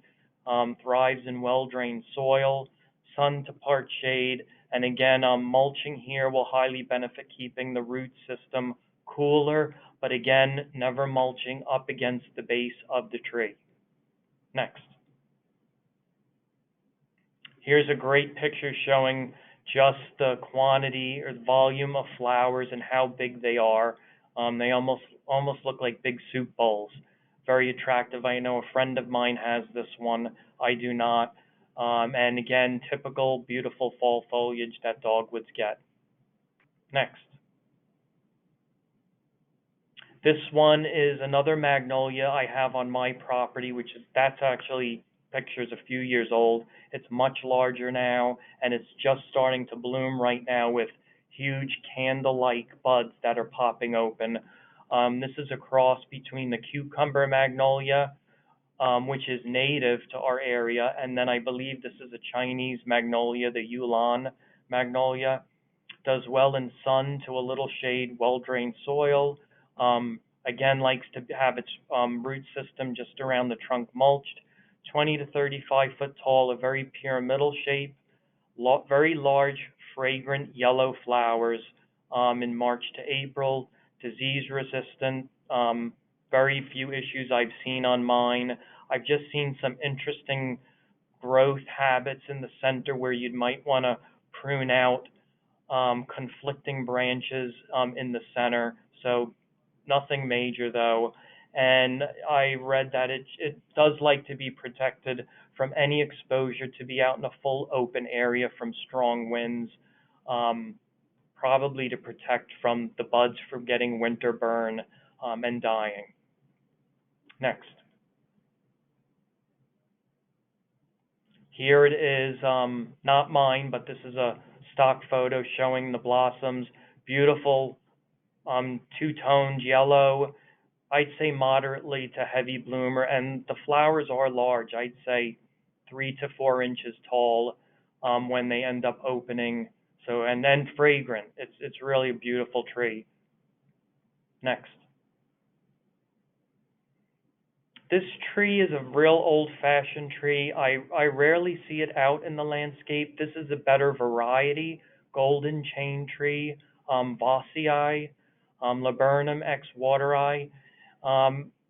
thrives in well-drained soil, sun to part shade, and again, mulching here will highly benefit keeping the root system cooler, but again, never mulching up against the base of the tree. Next. Here's a great picture showing just the quantity or volume of flowers and how big they are. They almost look like big soup bowls. Very attractive. I know a friend of mine has this one. I do not. And again, typical beautiful fall foliage that dogwoods get. Next. This one is another magnolia I have on my property, that's actually picture's a few years old. It's much larger now, and it's just starting to bloom right now with huge candle-like buds that are popping open. This is a cross between the cucumber magnolia, which is native to our area, and then I believe this is a Chinese magnolia, the Yulon magnolia. Does well in sun to a little shade, well-drained soil. Again, likes to have its root system just around the trunk mulched. 20 to 35 foot tall, a very pyramidal shape, very large, fragrant yellow flowers in March to April, disease resistant, very few issues I've seen on mine. I've just seen some interesting growth habits in the center where you might want to prune out conflicting branches in the center. So nothing major though. And I read that it does like to be protected from any exposure, to be out in a full open area from strong winds, probably to protect from the buds from getting winter burn and dying. Next. Here it is, not mine, but this is a stock photo showing the blossoms. Beautiful, two-toned yellow. I'd say moderately to heavy bloomer, and the flowers are large. I'd say 3 to 4 inches tall when they end up opening. So, and then fragrant. It's really a beautiful tree. Next. This tree is a real old-fashioned tree. I rarely see it out in the landscape. This is a better variety, golden chain tree, Vossii, Laburnum ex wateri.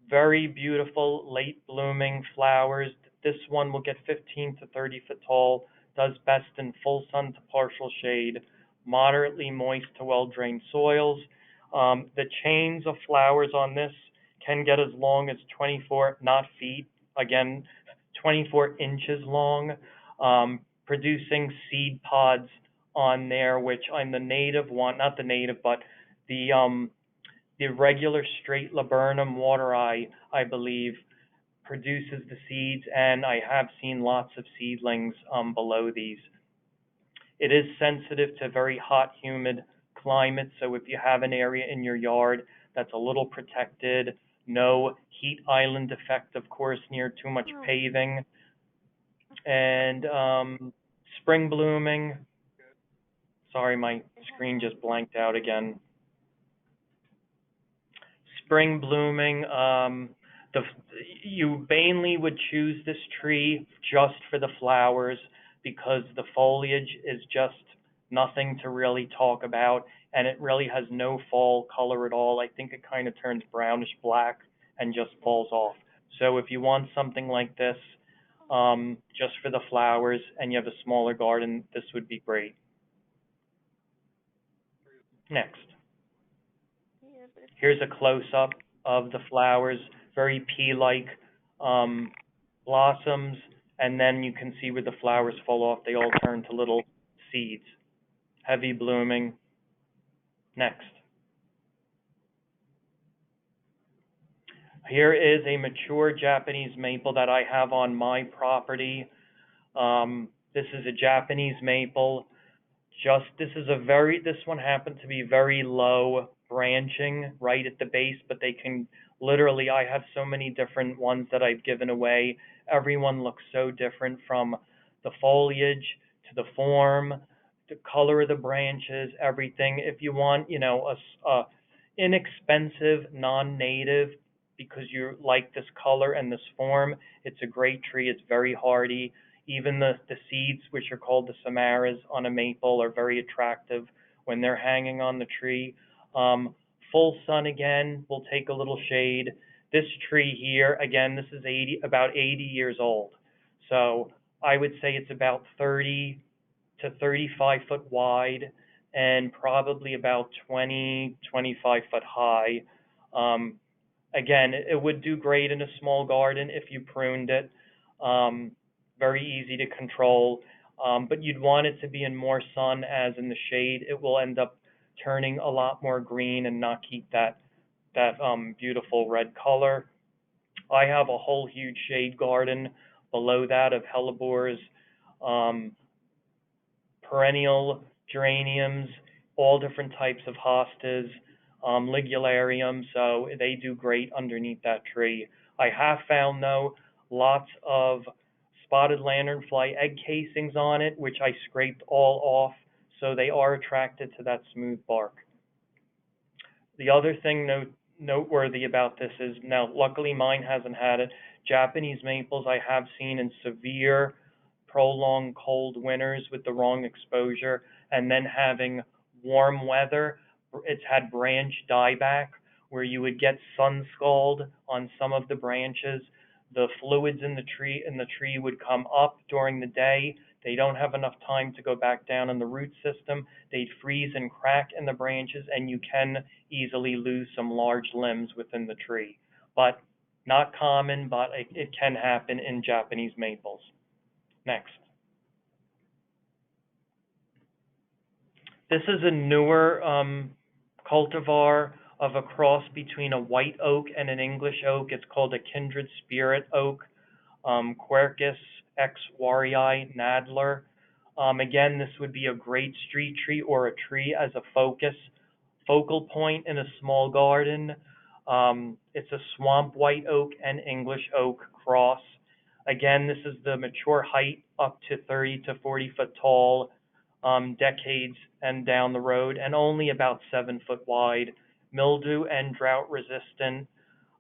Very beautiful, late blooming flowers. This one will get 15 to 30 foot tall, does best in full sun to partial shade, moderately moist to well-drained soils. The chains of flowers on this can get as long as 24, not feet, again, 24 inches long, producing seed pods on there, which on the native one, not the native, but the regular straight laburnum wateri, I believe, produces the seeds, and I have seen lots of seedlings below these. It is sensitive to very hot, humid climates, so if you have an area in your yard that's a little protected, no heat island effect, of course, near too much paving. And spring blooming. Sorry, my screen just blanked out again. Spring blooming. The you mainly would choose this tree just for the flowers because the foliage is just nothing to really talk about, and it really has no fall color at all. I think it kind of turns brownish black and just falls off. So if you want something like this, just for the flowers, and you have a smaller garden, this would be great. Next. Here's a close-up of the flowers, very pea-like um, blossoms, and then you can see where the flowers fall off. They all turn to little seeds. Heavy blooming. Next. Here is a mature Japanese maple that I have on my property. This is a Japanese maple. This one happened to be very low branching right at the base, but they can literally, I have so many different ones that I've given away. Everyone looks so different, from the foliage to the form, the color of the branches, everything. If you want, a inexpensive, non-native, because you like this color and this form, it's a great tree. It's very hardy. Even the seeds, which are called the samaras on a maple, are very attractive when they're hanging on the tree. Um, Full sun again will take a little shade. This tree here, again, this is about 80 years old. So I would say it's about 30 to 35 foot wide and probably about 20, 25 foot high. Um, Again, it would do great in a small garden if you pruned it. Um, Very easy to control, but you'd want it to be in more sun, as in the shade it will end up turning a lot more green and not keep that beautiful red color. I have a whole huge shade garden below that of hellebores, um, perennial geraniums, all different types of hostas, ligularium, so they do great underneath that tree. I have found, though, lots of spotted lanternfly egg casings on it, which I scraped all off, so they are attracted to that smooth bark. The other thing noteworthy about this is, now luckily mine hasn't had it, Japanese maples I have seen in severe prolonged cold winters with the wrong exposure, and then having warm weather, it's had branch dieback, where you would get sun scald on some of the branches. The fluids in the tree would come up during the day. They don't have enough time to go back down in the root system. They'd freeze and crack in the branches, and you can easily lose some large limbs within the tree. But not common, but it can happen in Japanese maples. Next. This is a newer cultivar of a cross between a white oak and an English oak. It's called a kindred spirit oak, Quercus ex warii Nadler. Again, this would be a great street tree or a tree as a focal point in a small garden. It's a swamp white oak and English oak cross. Again, this is the mature height, up to 30 to 40 foot tall, decades and down the road, and only about 7 foot wide. Mildew and drought resistant.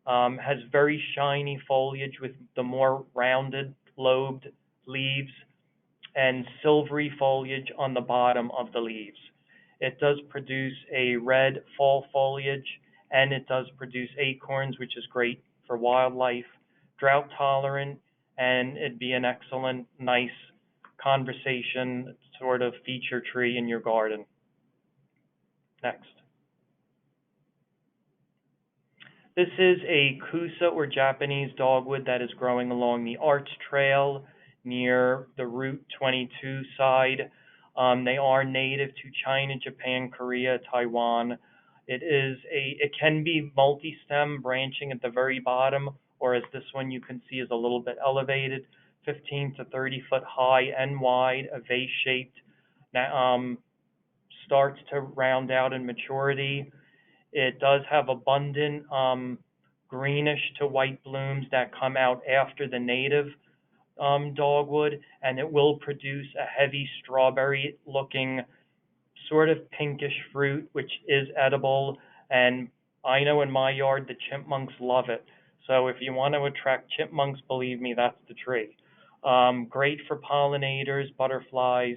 Has very shiny foliage with the more rounded lobed leaves and silvery foliage on the bottom of the leaves. It does produce a red fall foliage, and it does produce acorns, which is great for wildlife. Drought tolerant, and it'd be an excellent, nice conversation sort of feature tree in your garden. Next. This is a kusa, or Japanese dogwood, that is growing along the Arch Trail near the Route 22 side. They are native to China, Japan, Korea, Taiwan. It can be multi-stem, branching at the very bottom, or as this one you can see is a little bit elevated, 15 to 30 foot high and wide, a vase-shaped. Starts to round out in maturity. It does have abundant greenish to white blooms that come out after the native dogwood, and it will produce a heavy strawberry looking sort of pinkish fruit, which is edible. And I know in my yard the chipmunks love it. So if you want to attract chipmunks, believe me, that's the tree. Great for pollinators, butterflies,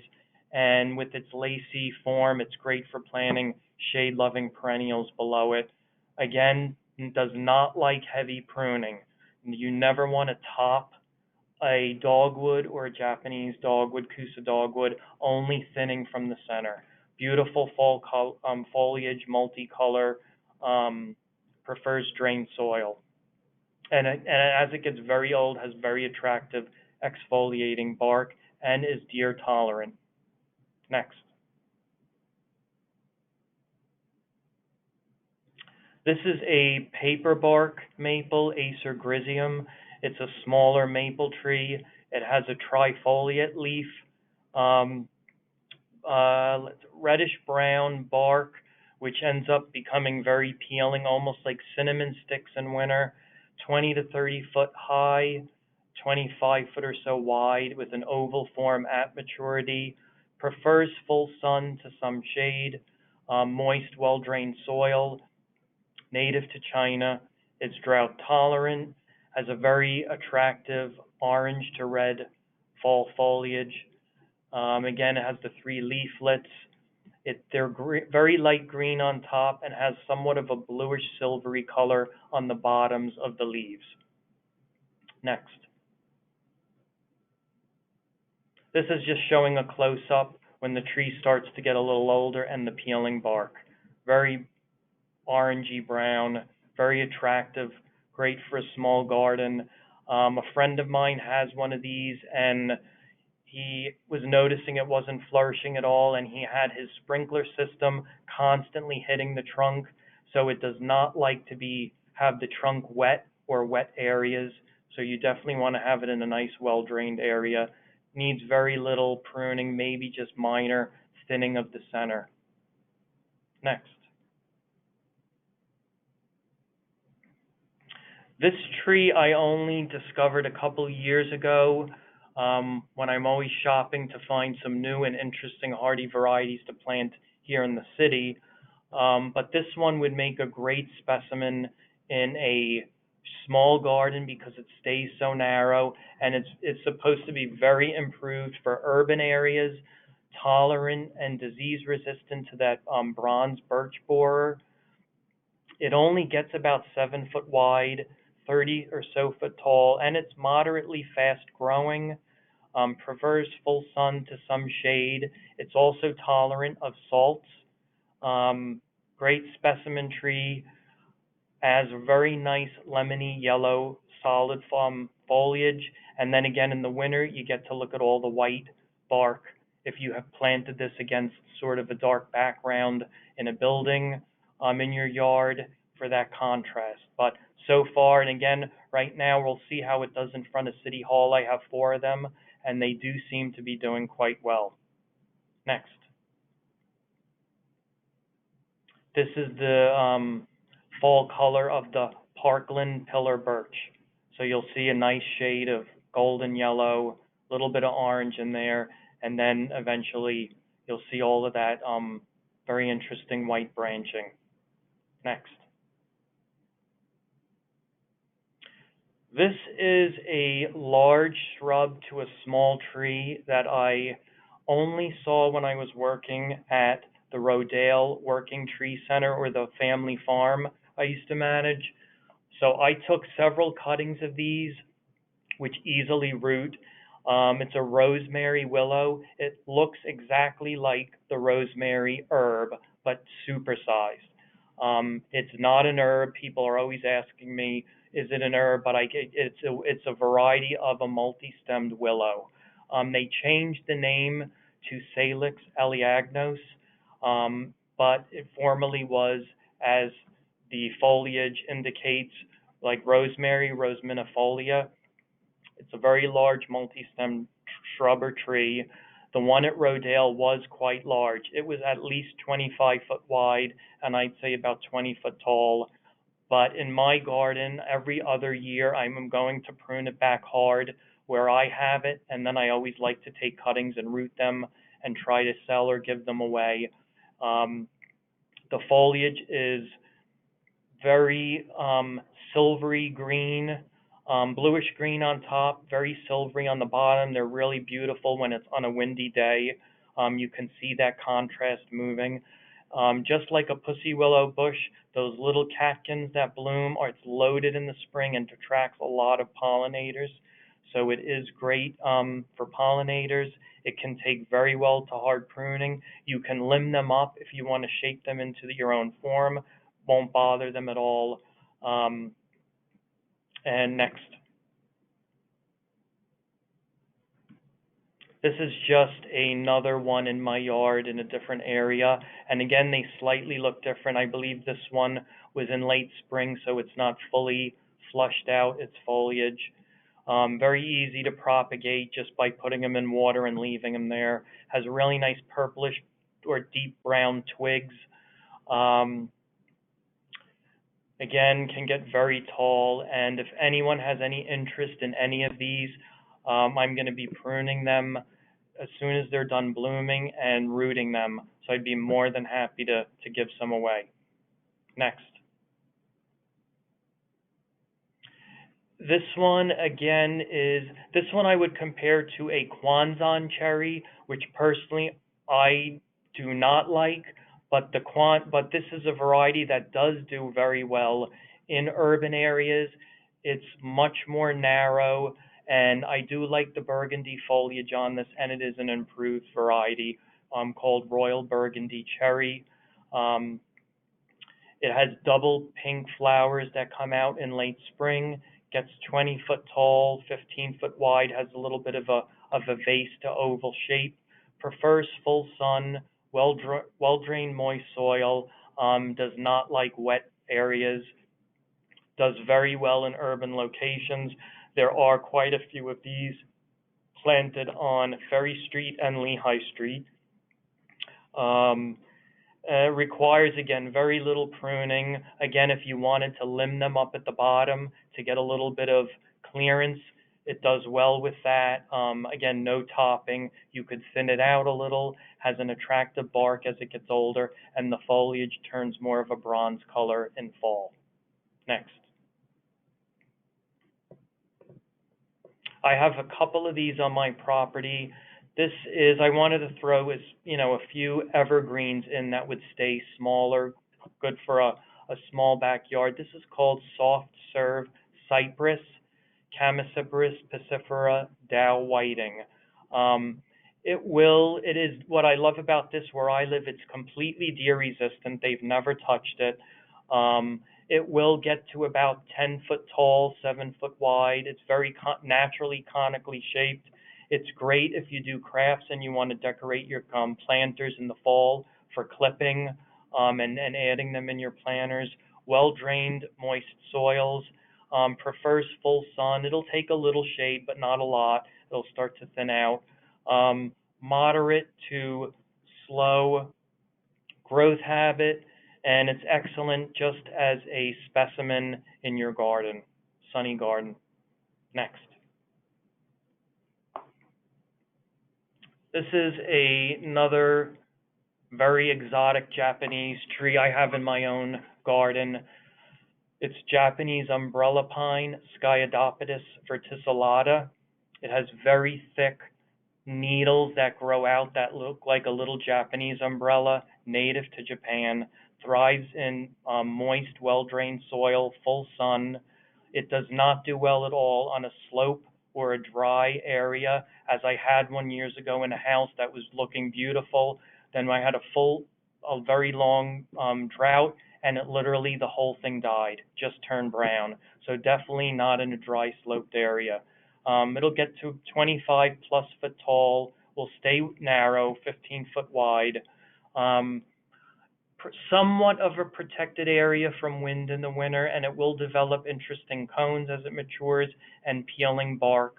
and with its lacy form, it's great for planting shade-loving perennials below it. Again, it does not like heavy pruning. You never want to top a dogwood or a Japanese dogwood, Kusa dogwood, only thinning from the center. Beautiful foliage, multicolor, um, prefers drained soil. And as it gets very old, has very attractive exfoliating bark and is deer tolerant. Next. This is a paper bark maple, Acer griseum. It's a smaller maple tree. It has a trifoliate leaf. Um, Reddish brown bark, which ends up becoming very peeling, almost like cinnamon sticks in winter. 20 to 30 foot high, 25 foot or so wide, with an oval form at maturity. Prefers full sun to some shade, moist, well drained soil. Native to China. It's drought tolerant. Has a very attractive orange to red fall foliage. Again, it has the three leaflets. They're very light green on top and has somewhat of a bluish silvery color on the bottoms of the leaves. Next. This is just showing a close-up when the tree starts to get a little older and the peeling bark. Very orangey brown, very attractive, great for a small garden. A friend of mine has one of these, and he was noticing it wasn't flourishing at all, and he had his sprinkler system constantly hitting the trunk, so it does not like to have the trunk wet or wet areas. So you definitely want to have it in a nice, well-drained area. Needs very little pruning, maybe just minor thinning of the center. Next. This tree I only discovered a couple years ago, when I'm always shopping to find some new and interesting hardy varieties to plant here in the city. But this one would make a great specimen in a small garden because it stays so narrow, and it's supposed to be very improved for urban areas, tolerant and disease resistant to that bronze birch borer. It only gets about 7 foot wide, 30 or so foot tall, and it's moderately fast growing. Prefers full sun to some shade. It's also tolerant of salts. Great specimen tree, has very nice lemony yellow solid foliage, and then again in the winter you get to look at all the white bark if you have planted this against sort of a dark background in a building in your yard for that contrast. But so far, and again, right now we'll see how it does in front of City Hall. I have 4 of them, and they do seem to be doing quite well. Next. This is the fall color of the Parkland pillar birch. So you'll see a nice shade of golden yellow, a little bit of orange in there, and then eventually you'll see all of that very interesting white branching. Next. This is a large shrub to a small tree that I only saw when I was working at the Rodale Working Tree Center, or the family farm I used to manage. So I took several cuttings of these, which easily root. It's a rosemary willow. It looks exactly like the rosemary herb, but supersized. It's not an herb. People are always asking me, is it an herb? But it's a variety of a multi-stemmed willow. They changed the name to Salix elaeagnus, but it formerly was, as the foliage indicates, like rosemary, Roseminifolia. It's a very large multi-stemmed shrub or tree. The one at Rodale was quite large. It was at least 25 foot wide, and I'd say about 20 foot tall. But in my garden, every other year, I'm going to prune it back hard where I have it, and then I always like to take cuttings and root them and try to sell or give them away. Um, the foliage is very silvery green, bluish green on top, very silvery on the bottom. They're really beautiful when it's on a windy day. You can see that contrast moving. Just like a pussy willow bush, those little catkins that bloom it's loaded in the spring and attracts a lot of pollinators. So it is great for pollinators. It can take very well to hard pruning. You can limb them up if you want to shape them into your own form. Won't bother them at all. Um, and next. This is just another one in my yard in a different area. And again, they slightly look different. I believe this one was in late spring, so it's not fully flushed out, its foliage. Very easy to propagate just by putting them in water and leaving them there. Has really nice purplish or deep brown twigs. Um, Again, can get very tall, and if anyone has any interest in any of these, I'm going to be pruning them as soon as they're done blooming and rooting them. So I'd be more than happy to give some away. Next. This one, again, this one I would compare to a Kwanzan cherry, which personally I do not like, but this is a variety that does do very well in urban areas. It's much more narrow, and I do like the burgundy foliage on this, and it is an improved variety called Royal Burgundy Cherry. Um, it has double pink flowers that come out in late spring, gets 20 foot tall, 15 foot wide, has a little bit of a vase to oval shape, prefers full sun, well drained moist soil, does not like wet areas, does very well in urban locations. There are quite a few of these planted on Ferry Street and Lehigh Street. Um, Requires, again, very little pruning. Again, if you wanted to limb them up at the bottom to get a little bit of clearance, it does well with that. Again, no topping. You could thin it out a little, has an attractive bark as it gets older, and the foliage turns more of a bronze color in fall. Next. I have a couple of these on my property. I wanted to throw a few evergreens in that would stay smaller, good for a small backyard. This is called soft serve cypress, Chamaecyparis piscifera Dow whiting. It is what I love about this where I live, it's completely deer resistant. They've never touched it. It will get to about 10 foot tall, 7 foot wide. It's very naturally conically shaped. It's great if you do crafts and you want to decorate your planters in the fall for clipping and adding them in your planters. Well-drained, moist soils. Prefers full sun. It'll take a little shade, but not a lot. It'll start to thin out. Moderate to slow growth habit, and it's excellent just as a specimen in your garden, sunny garden. Next. This is another very exotic Japanese tree I have in my own garden. It's Japanese umbrella pine, Sciadopodus verticillata. It has very thick needles that grow out that look like a little Japanese umbrella, native to Japan, thrives in moist, well-drained soil, full sun. It does not do well at all on a slope or a dry area, as I had one years ago in a house that was looking beautiful. Then I had a very long drought, and it literally, the whole thing died, just turned brown. So definitely not in a dry sloped area. It'll get to 25+ foot tall, will stay narrow, 15 foot wide. Somewhat of a protected area from wind in the winter, and it will develop interesting cones as it matures and peeling bark.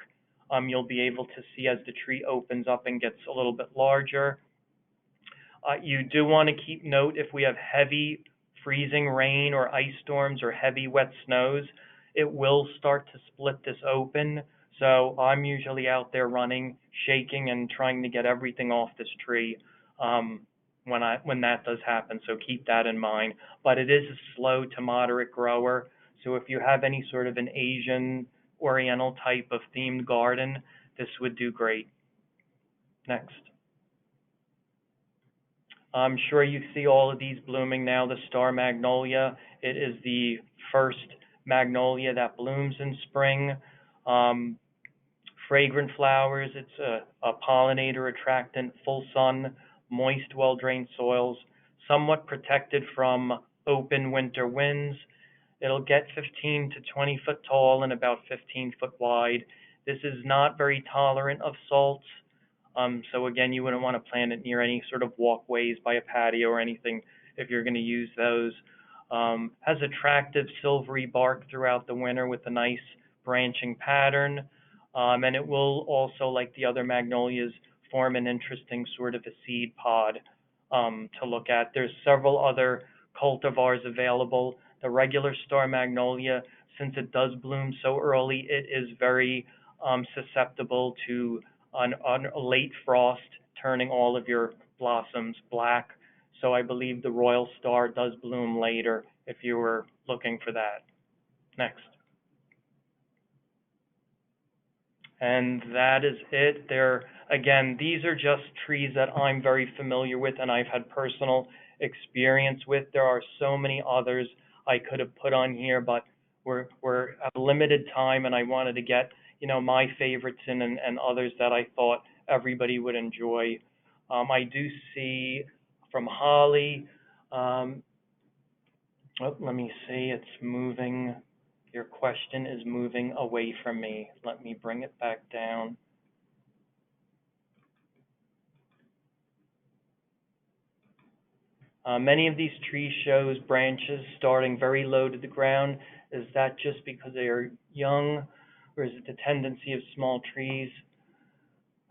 You'll be able to see as the tree opens up and gets a little bit larger. You do want to keep note if we have heavy freezing rain or ice storms or heavy wet snows, it will start to split this open. So I'm usually out there running, shaking, and trying to get everything off this tree when that does happen. So keep that in mind. But it is a slow to moderate grower. So if you have any sort of an Asian Oriental type of themed garden, this would do great. Next. I'm sure you see all of these blooming now. The star magnolia, it is the first magnolia that blooms in spring. Um, Fragrant flowers, it's a pollinator attractant, full sun, moist, well-drained soils, somewhat protected from open winter winds. It'll get 15 to 20 foot tall and about 15 foot wide. This is not very tolerant of salts. So again, you wouldn't want to plant it near any sort of walkways by a patio or anything if you're going to use those. Has attractive silvery bark throughout the winter with a nice branching pattern. And it will also, like the other magnolias, form an interesting sort of a seed pod to look at. There's several other cultivars available. The regular star magnolia, since it does bloom so early, it is very susceptible to on a late frost, turning all of your blossoms black. So I believe the royal star does bloom later if you were looking for that. Next. And that is it. Again, these are just trees that I'm very familiar with and I've had personal experience with. There are so many others I could have put on here, but we're at a limited time and I wanted to get, my favorites in and others that I thought everybody would enjoy. I do see from Holly, let me see, it's moving. Your question is moving away from me. Let me bring it back down. Many of these trees shows branches starting very low to the ground. Is that just because they are young, or is it the tendency of small trees?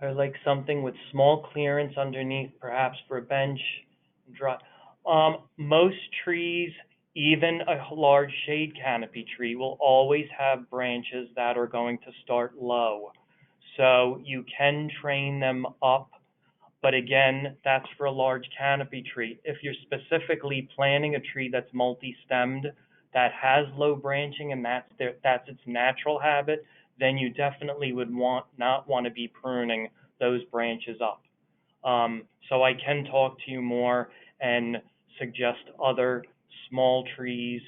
Or like something with small clearance underneath, perhaps for a bench? Dry. Most trees, even a large shade canopy tree, will always have branches that are going to start low. So you can train them up, but again, that's for a large canopy tree. If you're specifically planting a tree that's multi-stemmed, that has low branching, and that's its natural habit, then you definitely would not want to be pruning those branches up. So I can talk to you more and suggest other small trees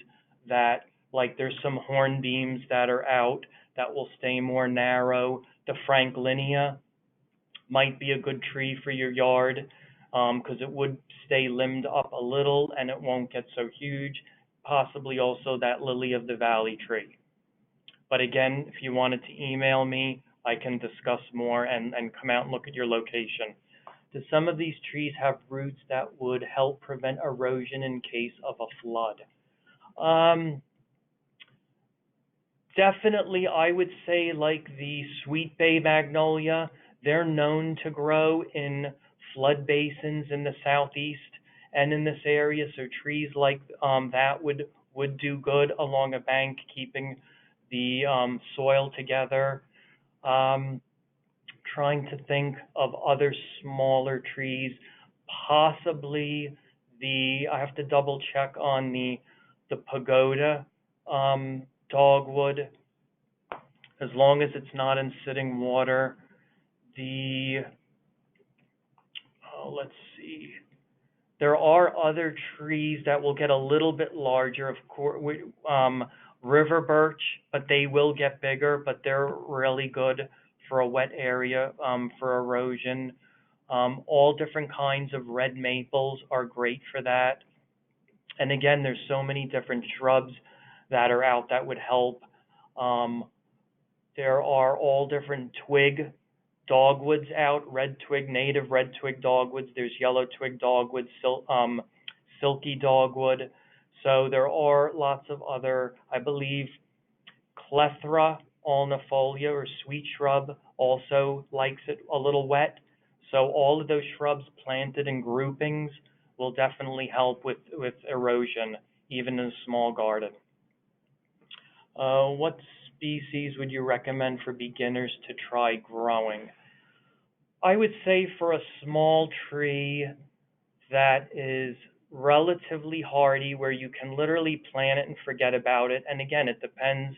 that, like there's some hornbeams that are out that will stay more narrow. The Franklinia might be a good tree for your yard because it would stay limbed up a little and it won't get so huge. Possibly also that lily of the valley tree. But again, if you wanted to email me, I can discuss more and come out and look at your location. Do some of these trees have roots that would help prevent erosion in case of a flood? Definitely, I would say like the sweet bay magnolia, they're known to grow in flood basins in the southeast and in this area. So trees like that would do good along a bank, keeping the soil together. Trying to think of other smaller trees, possibly I have to double check on the pagoda dogwood, as long as it's not in sitting water. Let's see. There are other trees that will get a little bit larger, of course, river birch, but they will get bigger, but they're really good for a wet area, for erosion. All different kinds of red maples are great for that. And again, there's so many different shrubs that are out that would help. There are all different twig dogwoods out, native red twig dogwoods. There's yellow twig dogwoods, silky dogwood. So there are lots of other, I believe, Clethra alnifolia or sweet shrub also likes it a little wet. So all of those shrubs planted in groupings will definitely help with erosion, even in a small garden. What species would you recommend for beginners to try growing? I would say for a small tree that is relatively hardy, where you can literally plant it and forget about it. And again, it depends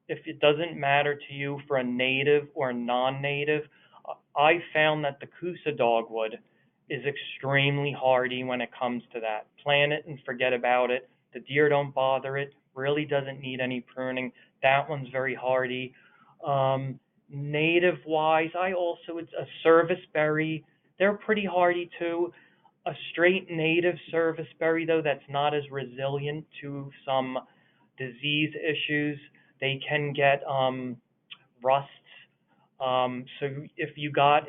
if it doesn't matter to you for a native or non-native. I found that the Coosa dogwood is extremely hardy when it comes to that. Plant it and forget about it. The deer don't bother it. Really doesn't need any pruning. That one's very hardy. Native wise, it's a serviceberry. They're pretty hardy too. A straight native serviceberry though, that's not as resilient to some disease issues. They can get rusts. So if you got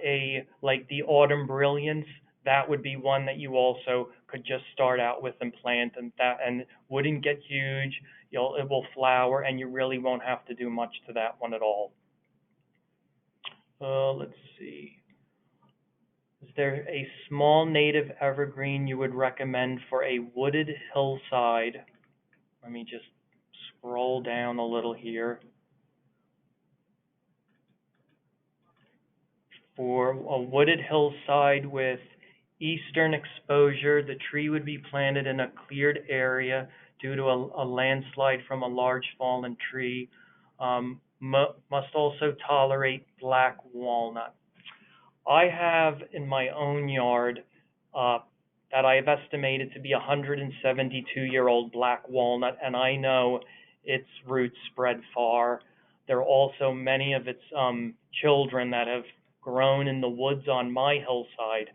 like the autumn brilliance, that would be one that you also could just start out with and plant, and wouldn't get huge. It will flower, and you really won't have to do much to that one at all. Let's see. Is there a small native evergreen you would recommend for a wooded hillside? Let me just scroll down a little here. For a wooded hillside with eastern exposure, the tree would be planted in a cleared area due to a landslide from a large fallen tree. Must also tolerate black walnut. I have in my own yard uh, that I have estimated to be a 172-year-old black walnut, and I know its roots spread far. There are also many of its children that have grown in the woods on my hillside.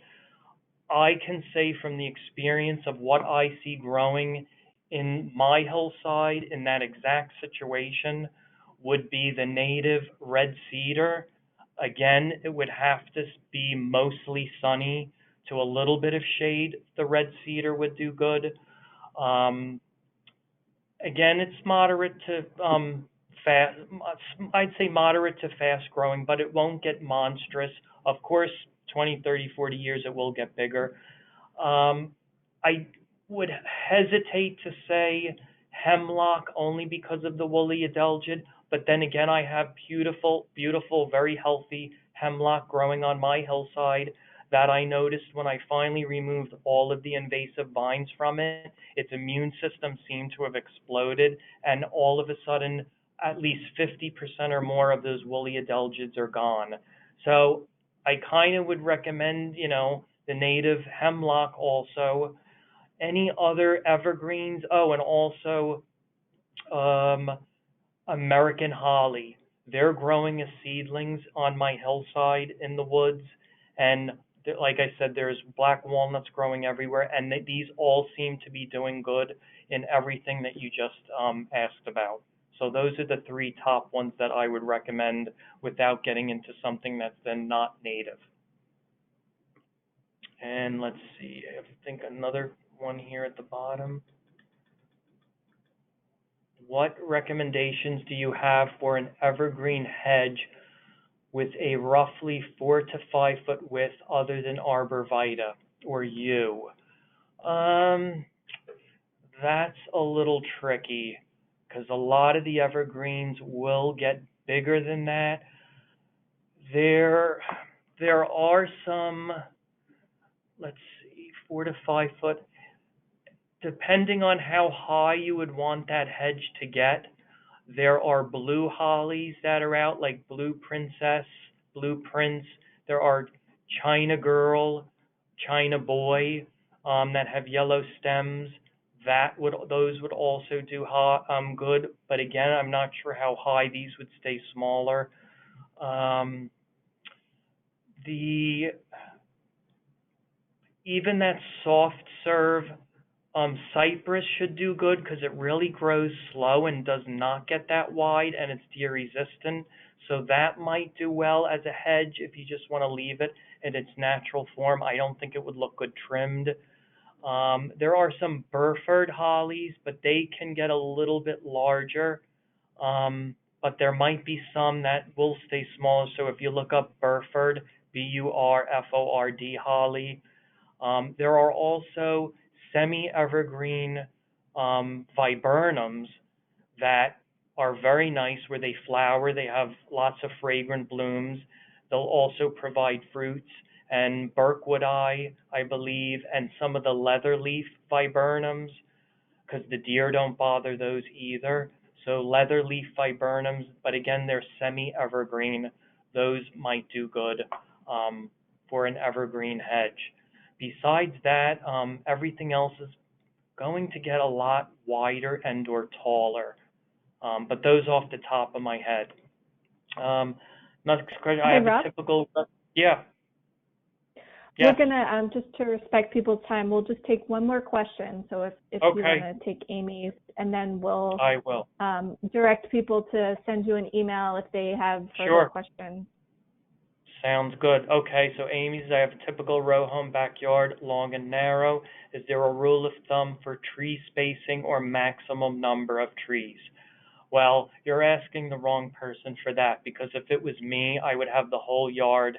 I can say from the experience of what I see growing in my hillside in that exact situation would be the native red cedar. Again, it would have to be mostly sunny to a little bit of shade. The red cedar would do good. Um, Again, it's moderate to fast. I'd say moderate to fast growing, but it won't get monstrous. Of course, 20, 30, 40 years it will get bigger. I would hesitate to say hemlock only because of the woolly adelgid, but then again, I have beautiful, beautiful, very healthy hemlock growing on my hillside that I noticed when I finally removed all of the invasive vines from it. Its immune system seemed to have exploded, and all of a sudden, at least 50% or more of those woolly adelgids are gone. So I kind of would recommend, the native hemlock also. Any other evergreens? Oh, and also um, American holly. They're growing as seedlings on my hillside in the woods, and like I said, there's black walnuts growing everywhere, and these all seem to be doing good in everything that you just asked about. So those are the three top ones that I would recommend without getting into something that's then not native. And let's see, I think another one here at the bottom. What recommendations do you have for an evergreen hedge with a roughly 4 to 5 foot width other than arborvitae or yew? Um, that's a little tricky because a lot of the evergreens will get bigger than that. There, there are some, let's see, 4 to 5 foot. Depending on how high you would want that hedge to get, there are blue hollies that are out, like Blue Princess, Blue Prince. There are China Girl, China Boy, that have yellow stems. Those would also do good, but again, I'm not sure how high these would stay smaller. Um, the Even that soft serve cypress should do good because it really grows slow and does not get that wide, and it's deer resistant. So that might do well as a hedge if you just want to leave it in its natural form. I don't think it would look good trimmed. There are some Burford hollies, but they can get a little bit larger. But there might be some that will stay smaller. So if you look up Burford, Burford holly, there are also semi-evergreen viburnums that are very nice where they flower. They have lots of fragrant blooms. They'll also provide fruits. And Birkwood I believe, and some of the leatherleaf viburnums, because the deer don't bother those either. So leatherleaf viburnums, but again, they're semi-evergreen. Those might do good for an evergreen hedge. Besides that, everything else is going to get a lot wider and or taller. But those off the top of my head. Um, Next question, I Hey, have a Rob. typical, yeah, We're yes, gonna just to respect people's time, we'll just take one more question. So if you okay, want to take Amy's, and then we'll I will. direct people to send you an email if they have further Sure. questions. Sounds good. Okay, so Amy's, I have a typical row home backyard, long and narrow. Is there a rule of thumb for tree spacing or maximum number of trees? Well, you're asking the wrong person for that, because if it was me, I would have the whole yard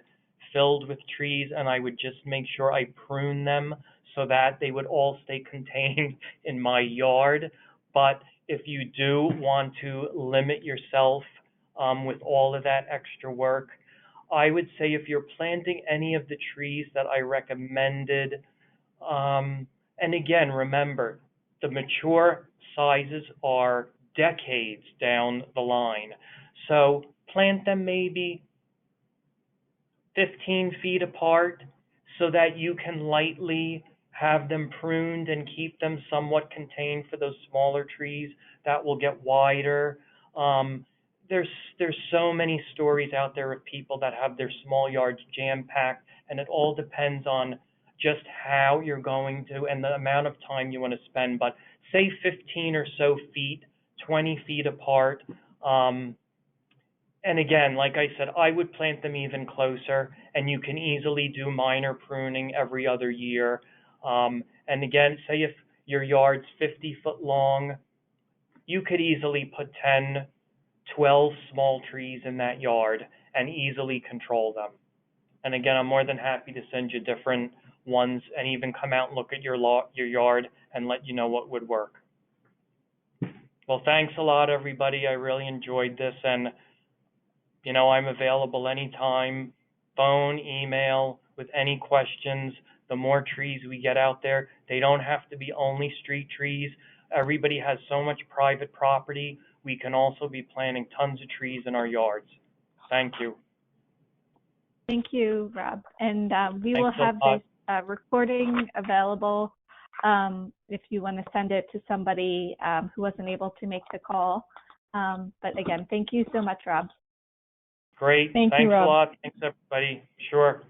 filled with trees and I would just make sure I prune them so that they would all stay contained in my yard. But if you do want to limit yourself with all of that extra work, I would say if you're planting any of the trees that I recommended, and again, remember, the mature sizes are decades down the line. So plant them maybe 15 feet apart so that you can lightly have them pruned and keep them somewhat contained for those smaller trees that will get wider. Um, there's so many stories out there of people that have their small yards jam-packed, and it all depends on just how you're going to and the amount of time you want to spend. But say 15 or so feet, 20 feet apart. And again, like I said, I would plant them even closer, and you can easily do minor pruning every other year. And again, say if your yard's 50 foot long, you could easily put 10, 12 small trees in that yard and easily control them. And again, I'm more than happy to send you different ones and even come out and look at your yard and let you know what would work. Well, thanks a lot, everybody. I really enjoyed this, and I'm available anytime, phone, email, with any questions. The more trees we get out there, they don't have to be only street trees. Everybody has so much private property. We can also be planting tons of trees in our yards. Thank you. Thank you, Rob. And we will Thanks a have lot. this recording available if you want to send it to somebody who wasn't able to make the call. But again, thank you so much, Rob. Great. Thank you, Thanks a Rob. lot. Thanks, everybody. Sure.